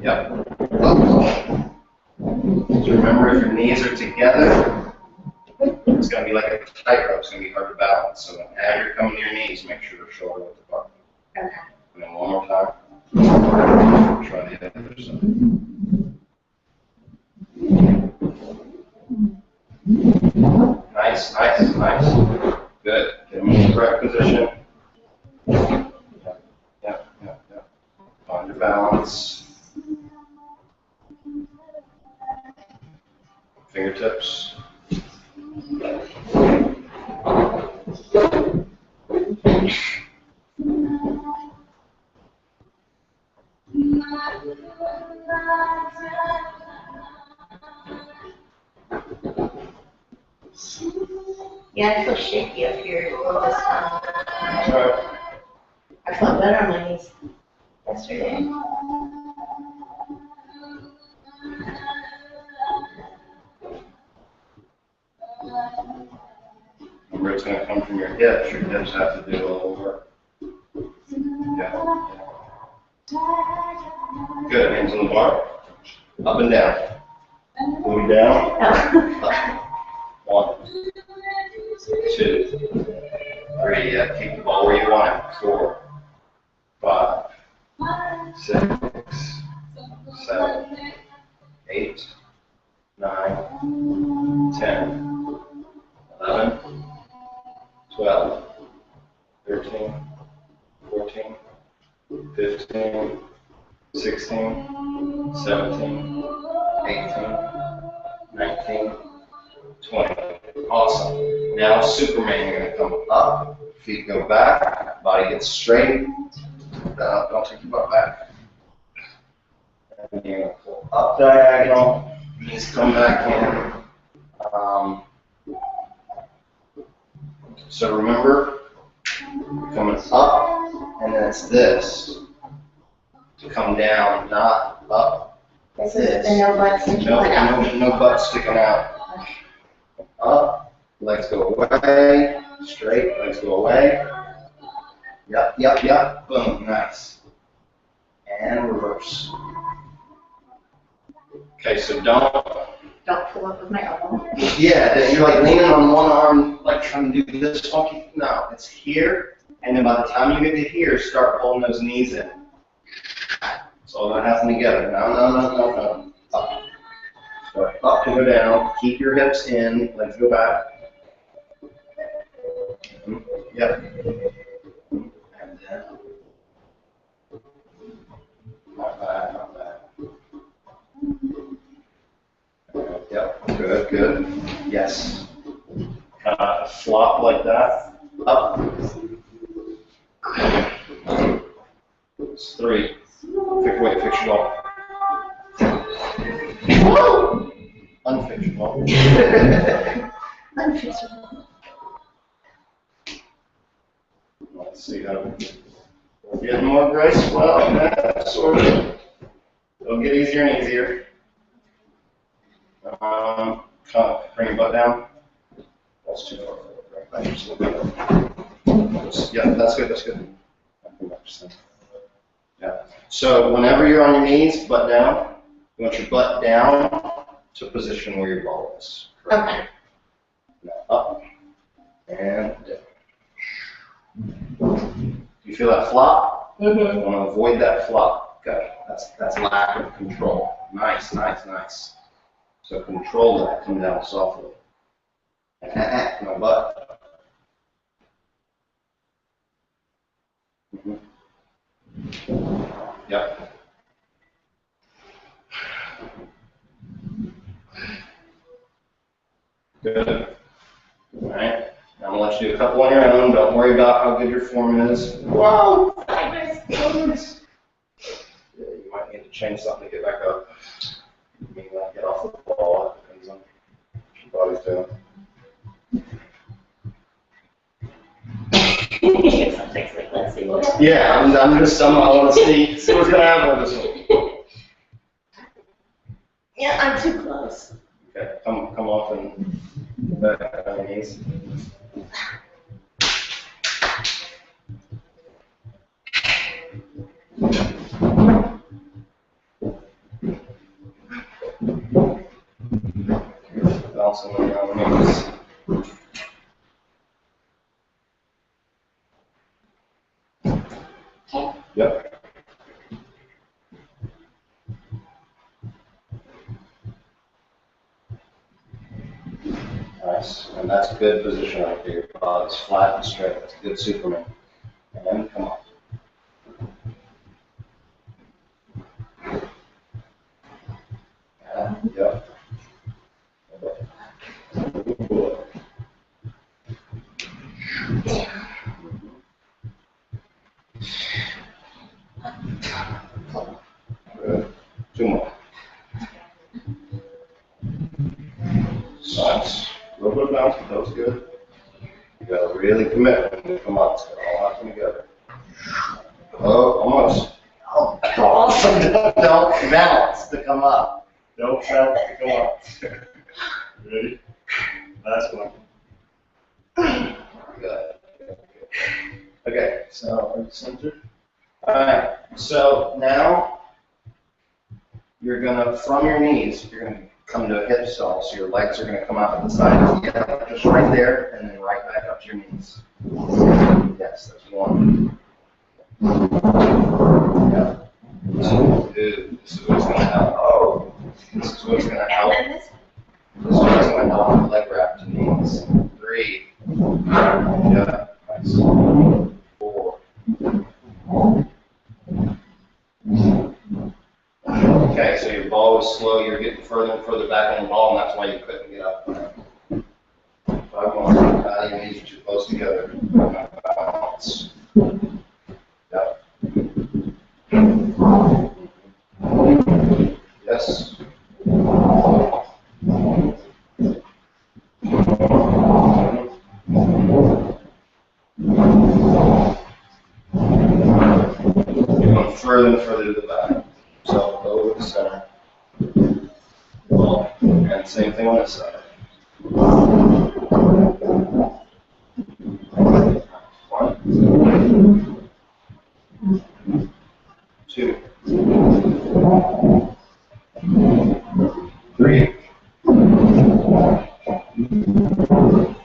Yep. So remember, if your knees are together, It's going to be like a tightrope. It's going to be hard to balance. So as you're coming to your knees, make sure they're shoulder width apart. Okay. And then one more time. Try the other side. Nice, nice, nice. Good. Get them in the correct position. Yep. Find your balance. Fingertips. Yeah, I feel shaky up here with this one. Right. I felt better on my knees yesterday. Remember, it's going to come from your hips. Your hips have to do a little work. Yeah. Good. Hands on the bar. Up and down. Moving down. Up. 1, 2, 3. Yeah. Keep the ball where you want it. 4, 5, 6, 7, 8, 9, 10, 11, 12, 13, 14, 15, 16, 17, 18, 19, 20. Awesome. Now Superman, you're going to come up, feet go back, body gets straight. Don't take your butt back. And you're going to pull up diagonal, knees come back in. So remember, coming up, and then it's this. To come down, not up. This is the no butt sticking out. No butt sticking out. Up, legs go away, straight, legs go away. Yep. Boom, nice. And reverse. Okay, so don't pull up with my elbow. Yeah, you're like leaning on one arm, like trying to do this funky. No, it's here, and then by the time you get to here, start pulling those knees in. It's all gonna happen together. No. Up. Start up to go down. Keep your hips in. Legs go back. Yep. And down. Not bad. Yep. Good. Yes. Flop like that. Up. It's 3. Fix your ball. Unfix your ball. Unfixable. Let's see how we're getting more graceful. Well, sort of. It'll get easier and easier. Bring your butt down. That's too far forward. Right? Yeah, that's good. Yeah. So whenever you're on your knees, butt down, you want your butt down to position where your ball is. Okay. Now up and down. You feel that flop? Mm-hmm. You want to avoid that flop. Okay. That's lack of control. Nice. So control that. Come down softly. My butt. Yep. Good. All right. Now I'm gonna let you do a couple on your own. Don't worry about how good your form is. Whoa! Yeah, you might need to change something to get back up. You may not get off the ball. It depends on what your body's doing. Something's like, let's see what. Yeah, I want to see what's gonna happen with this one. Yeah, I'm too close. Okay, come off and back on your knees. Bouncing around the knees. Yep. Nice. And that's a good position right there. Your body's flat and straight. That's a good Superman. And then come on. Yep. Good. Two more. Nice. A little bit of bounce, but that was good. You gotta really commit when you come up. It's all happen together. Oh, almost. Oh, awesome. Don't bounce to come up. Don't bounce to come up. Ready? Last one. Good. Okay, so center. Alright, so now you're gonna, from your knees, you're gonna come to a hip stall, so your legs are gonna come out to the side. Yeah, just right there, and then right back up to your knees. Yes, that's one. Yeah. Two. This is what's gonna help. Oh, this is what's gonna help. This is what's gonna help the leg wrap to knees. 3. Yeah. Nice. 4. Okay, so your ball was slow, you're getting further and further back on the ball, and that's why you couldn't get up. 5 more. Your knees are too close together. Bounce. Yep. Yes. You're going further and further to the back. So go with the center. Well, and same thing on this side. 1, 2, 3,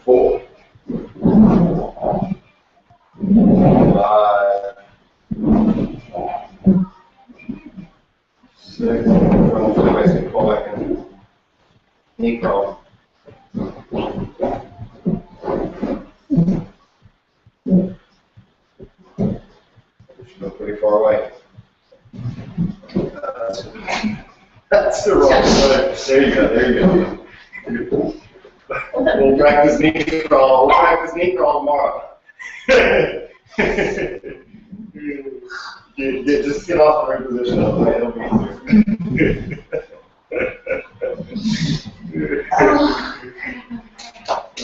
4, 5, 6. From the waist and pull back in. Knee curl. Should go pretty far away. That's the wrong foot. There you go. There you go. We'll practice knee crawl. We'll practice knee crawl tomorrow. Just get off the right position. It'll be easier.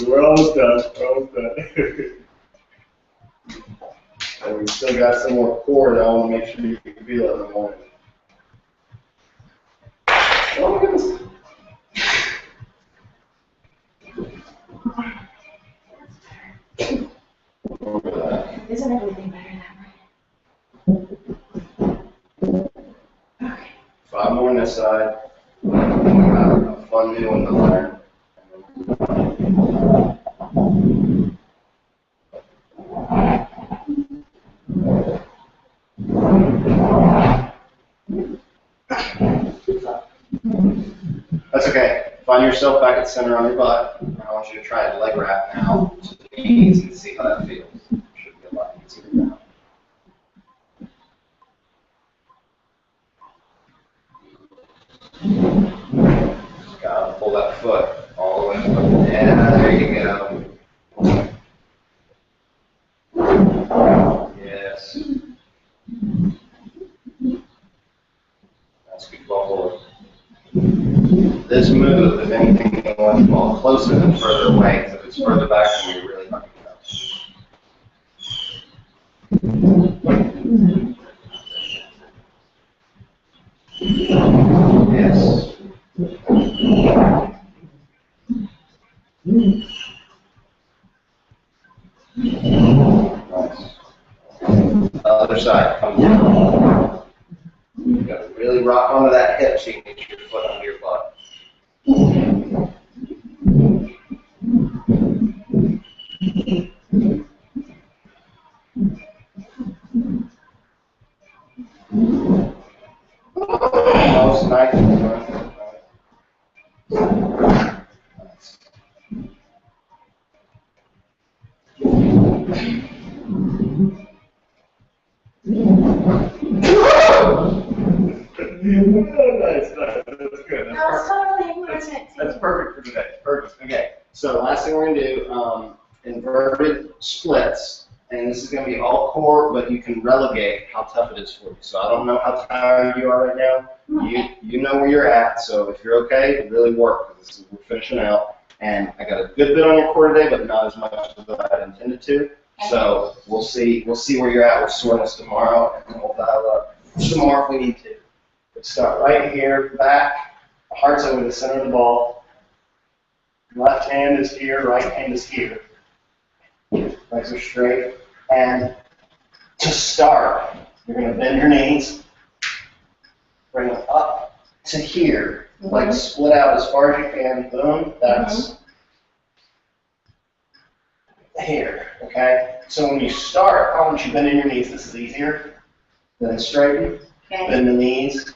We're almost done. We're almost done. And we've still got some more core that I want to make sure you can feel in the morning. Oh my goodness. Isn't everything better that way? Okay. 5 more on this side. A fun new one to learn. That's okay. Find yourself back at center on your butt. I want you to try a leg wrap now to the knees and see how that feels. Should be a lot easier now. Just gotta pull that foot all the way up. Yeah, there you go. Yes. That's good ball forward. This move, if anything, you want the ball closer than further away, because if it's further back, then you're really not going to Yes. Nice. Other side, come down. You got to really rock onto that hip so you can get your foot under your butt. Almost nice. Nice. That's good. That was totally important. That's perfect for today. Perfect. Okay. So last thing we're gonna do, inverted splits, and this is gonna be all core, but you can relegate how tough it is for you. So I don't know how tired you are right now. You know where you're at. So if you're okay, really work. We're finishing out, and I got a good bit on your core today, but not as much as I intended to. So we'll see where you're at with soreness tomorrow, and we'll dial up some more if we need to. Let's start right here, back. Heart's over the center of the ball. Left hand is here, right hand is here. Legs are straight. And to start, you're going to bend your knees, bring them up to here. Legs split out as far as you can. Boom. That's here. Okay? So when you start, I want you bending your knees. This is easier. Then straighten. Okay. Bend the knees.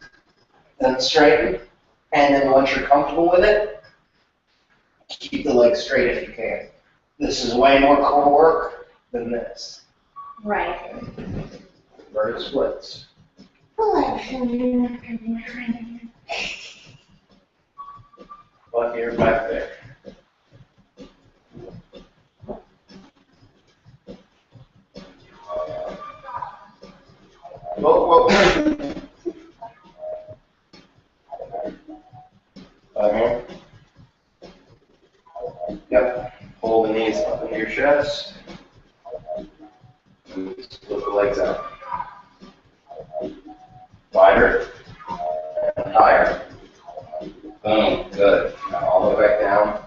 Then straighten. And then once you're comfortable with it, keep the legs straight if you can. This is way more core work than this. Right. Inverted splits. Butt here, back there. Whoa. Here. Yep. Pull the knees up into your chest. And split the legs out. Wider and higher. Boom. Good. Now all the way back down.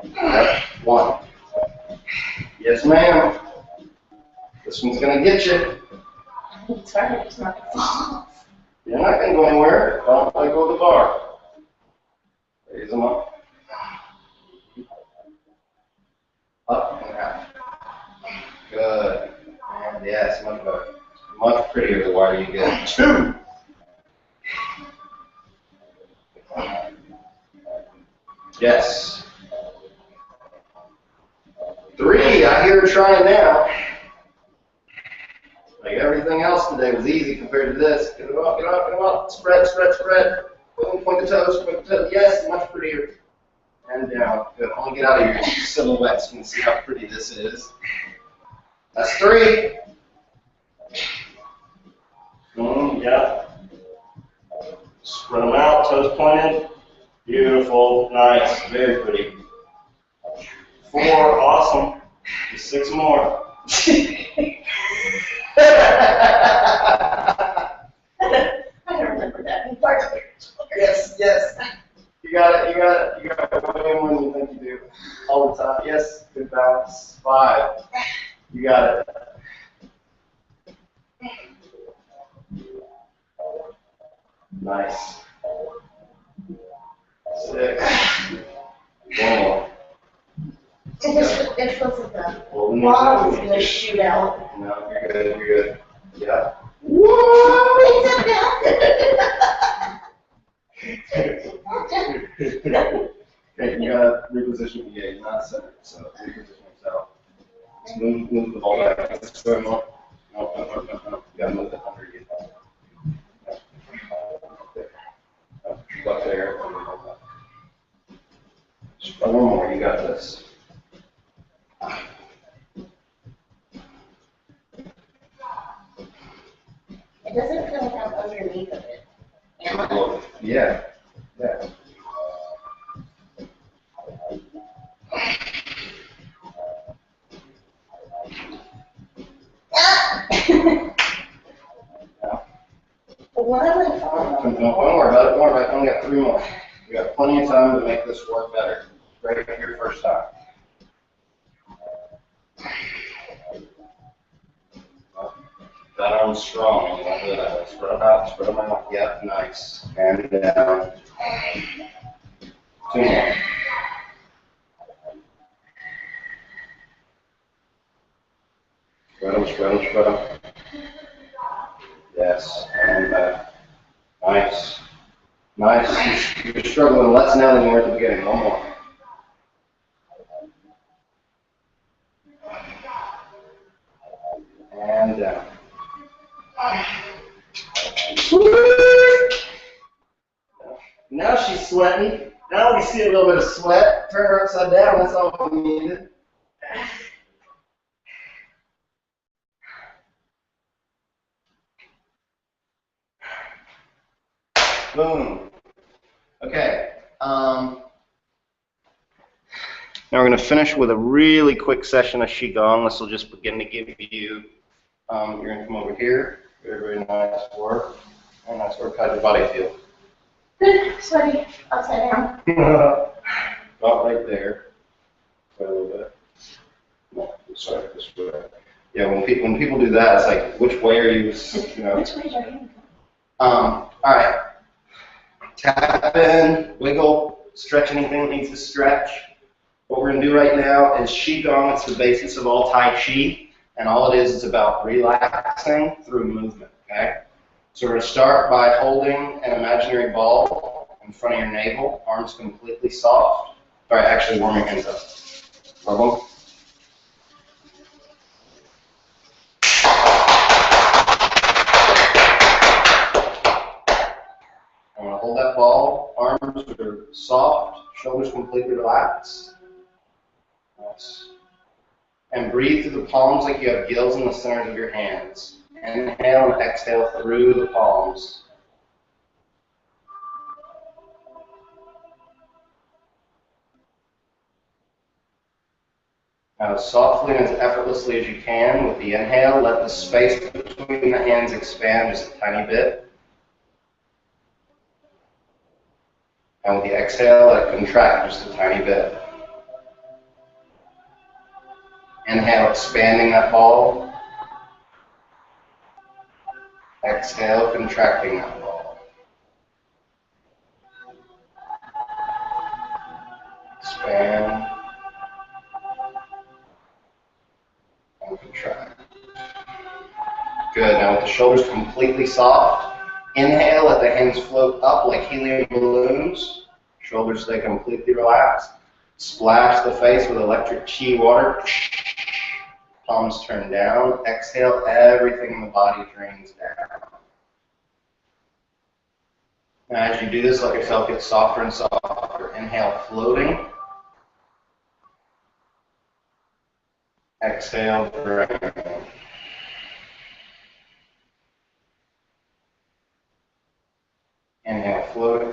Yep. 1. Yes, ma'am. This one's gonna get you. It's hard. It's not gonna fall. You're not gonna go anywhere. Don't let go of the bar. Raise them up. Up and out. Good. And yes, much better. Much prettier the wider you get. 2. Yes. 3. I hear her trying now. Like everything else today was easy compared to this. Get them up, get up, get them up. Spread. Boom, point the toes, Yes, much prettier. And down. Good. I want to get out of your silhouette so you can see how pretty this is. That's 3. Yeah. Spread them out, toes pointed. Beautiful. Nice. Very pretty. 4. Awesome. Just 6 more. I don't remember that. Yes. You got it. You got it way more than you think you do. All the time. Yes. Good balance. 5. You got it. Nice. 6. 1 more. It feels like the wall is going to shoot out. No, you're good. Yeah. Whoa, it's a Okay, you gotta reposition. Yeah, you're not centered, so reposition yourself. Move the ball back. No. You gotta move it under you. Up there. Just one more. You got this. It doesn't feel like I'm underneath of it. Yeah. What am I falling? Don't worry about it. I only got 3 more. We got plenty of time to make this work better. Right here, first time. That arm's strong. Spread them out. Yep, nice. And down. 2 more. Spread them. Yes, and back. Nice. Nice. You're struggling less now than you were at the beginning. One more. And down. Now she's sweating. Now we see a little bit of sweat. Turn her upside down. That's all we needed. Boom. Okay. Now we're going to finish with a really quick session of Qigong. This will just begin to give you, you're going to come over here. Very, very nice work. Very nice work. How's your body feel? Good, sweaty, upside down. Not right there. Quite a little bit. No, sorry, this way. Yeah, when people do that, it's like, which way are you, you know? Which way is your hand? All right. Tap in, wiggle, stretch anything that needs to stretch. What we're going to do right now is Qigong. It's the basis of all Tai Chi, and all it is about relaxing through movement, okay? So we're going to start by holding an imaginary ball in front of your navel, arms completely soft. All right, actually warm your hands up. Rub them. I'm going to hold that ball, arms are soft, shoulders completely relaxed. Nice. And breathe through the palms like you have gills in the centers of your hands. Inhale and exhale through the palms. Now, as softly and as effortlessly as you can with the inhale, let the space between the hands expand just a tiny bit. And with the exhale, let it contract just a tiny bit. Inhale, expanding that ball. Exhale, contracting that ball. Expand. And contract. Good. Now with the shoulders completely soft, inhale, let the hands float up like helium balloons. Shoulders stay completely relaxed. Splash the face with electric chi water. Palms turn down. Exhale, everything in the body drains down. Now as you do this, let yourself get softer and softer. Inhale, floating. Exhale, draining. Inhale, floating.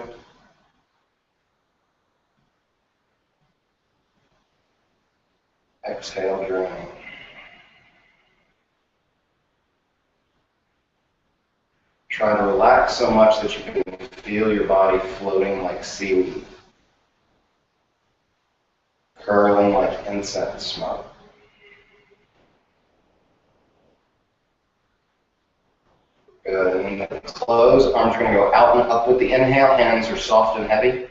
Exhale, draining. Try to relax so much that you can feel your body floating like seaweed, curling like incense smoke. Good. And then close. Arms are going to go out and up with the inhale. Hands are soft and heavy.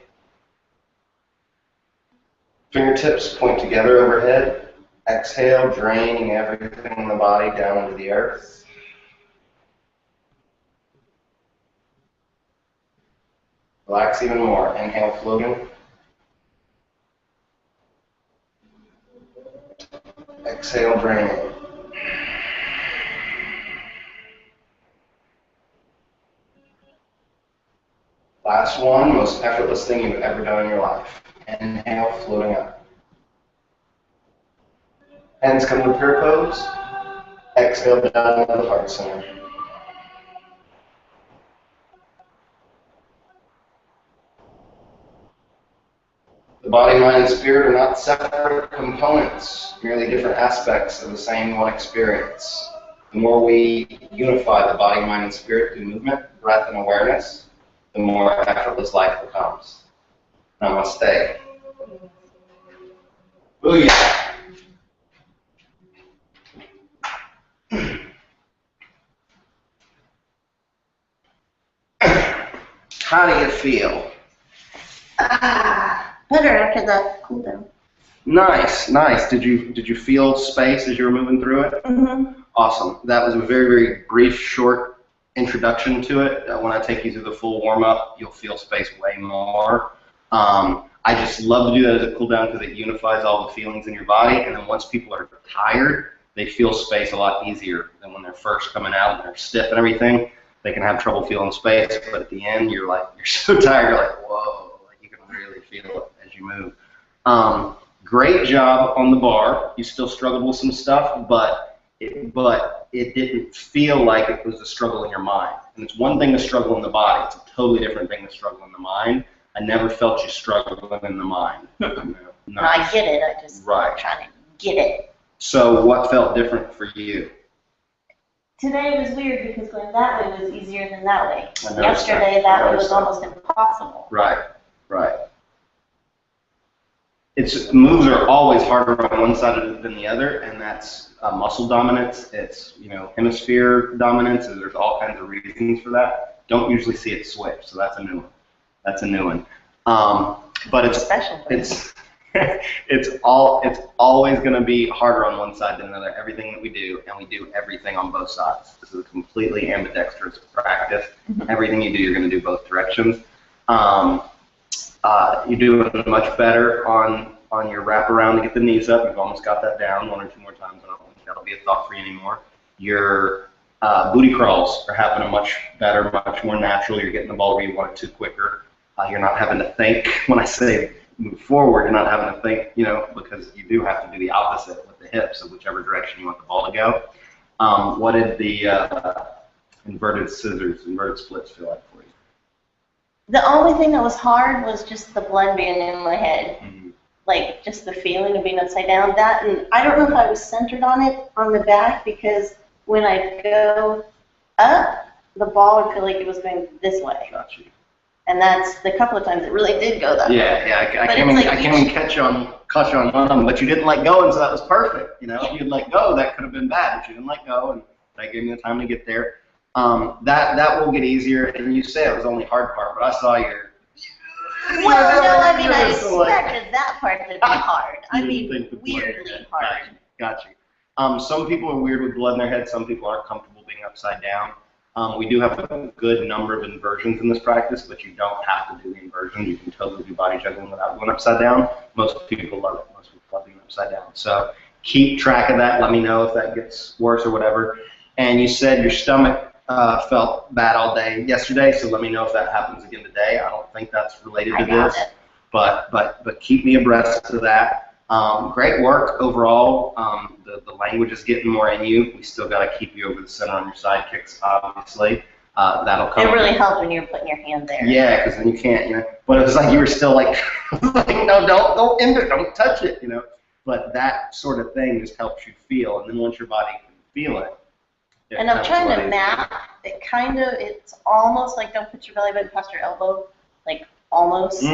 Fingertips point together overhead. Exhale, draining everything in the body down into the earth. Relax even more. Inhale, floating. Exhale, draining. Last one, most effortless thing you've ever done in your life. Inhale, floating up. Hands come to prayer pose. Exhale down into the heart center. The body, mind, and spirit are not separate components, merely different aspects of the same one experience. The more we unify the body, mind, and spirit through movement, breath, and awareness, the more effortless life becomes. Namaste. Booyah. How do you feel? Better after that cool down. Nice, nice. Did you feel space as you were moving through it? Mm-hmm. Awesome. That was a very, very brief, short introduction to it. When I take you through the full warm-up, you'll feel space way more. I just love to do that as a cool down because it unifies all the feelings in your body, and then once people are tired, they feel space a lot easier than when they're first coming out and they're stiff and everything. They can have trouble feeling space, but at the end, you're so tired, you're like, whoa, like you can really feel it as you move. Great job on the bar. You still struggled with some stuff, but it didn't feel like it was a struggle in your mind. And it's one thing to struggle in the body. It's a totally different thing to struggle in the mind. I never felt you struggling in the mind. No. I get it. I just right. trying to get it. So what felt different for you? Today was weird because going that way was easier than that way. Yesterday, that way was almost impossible. Right. Moves are always harder on one side than the other, and that's muscle dominance. It's hemisphere dominance, and there's all kinds of reasons for that. Don't usually see it switch, so that's a new one. But it's always going to be harder on one side than another. Everything that we do, and we do everything on both sides. This is a completely ambidextrous practice. Everything you do, you're going to do both directions. You're doing much better on your wraparound to get the knees up. You've almost got that down 1 or 2 more times. I don't think that'll be a thought for you anymore. Your booty crawls are happening much better, much more natural. You're getting the ball where you want it to quicker. You're not having to think. When I say move forward, you're not having to think, because you do have to do the opposite with the hips of whichever direction you want the ball to go. What did the inverted splits feel like for you? The only thing that was hard was just the blood being in my head. Like just the feeling of being upside down. That, and I don't know if I was centered on it on the back, because when I go up, the ball would feel like it was going this way. Got you. And that's the couple of times it really did go that way. Yeah. I can't even catch you on one of them, but you didn't let go, and so that was perfect. Yeah. If you'd let go, that could have been bad, but you didn't let go, and that gave me the time to get there. That will get easier, and you say it was only hard part, but I saw your. Well, no, I mean, I expected that part to be hard. I mean, weirdly hard. Got you. Some people are weird with blood in their head. Some people aren't comfortable being upside down. We do have a good number of inversions in this practice, but you don't have to do the inversion. You can totally do body juggling without going upside down. Most people love it. Most people love being upside down. So keep track of that. Let me know if that gets worse or whatever. And you said your stomach felt bad all day yesterday, so let me know if that happens again today. I don't think that's related to this, but keep me abreast of that. Great work overall. The language is getting more in you. We still got to keep you over the center on your side kicks, obviously. That'll come. It really helped when you were putting your hand there. Yeah, because then you can't, But it was like you were still like, no, don't end it, don't touch it, But that sort of thing just helps you feel, and then once your body can feel it. And I'm trying to map it. It's almost like don't put your belly button past your elbow, like almost.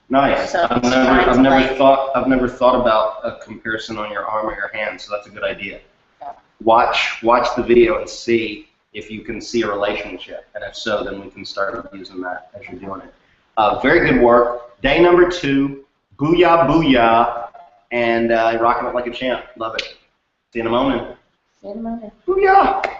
Nice. So I've never thought about a comparison on your arm or your hand, so that's a good idea. Yeah. Watch the video and see if you can see a relationship, and if so, then we can start using that as you're doing it. Very good work. Day number 2, booyah, booyah, and rocking it like a champ. Love it. See you in a moment. See you in a moment. Booyah!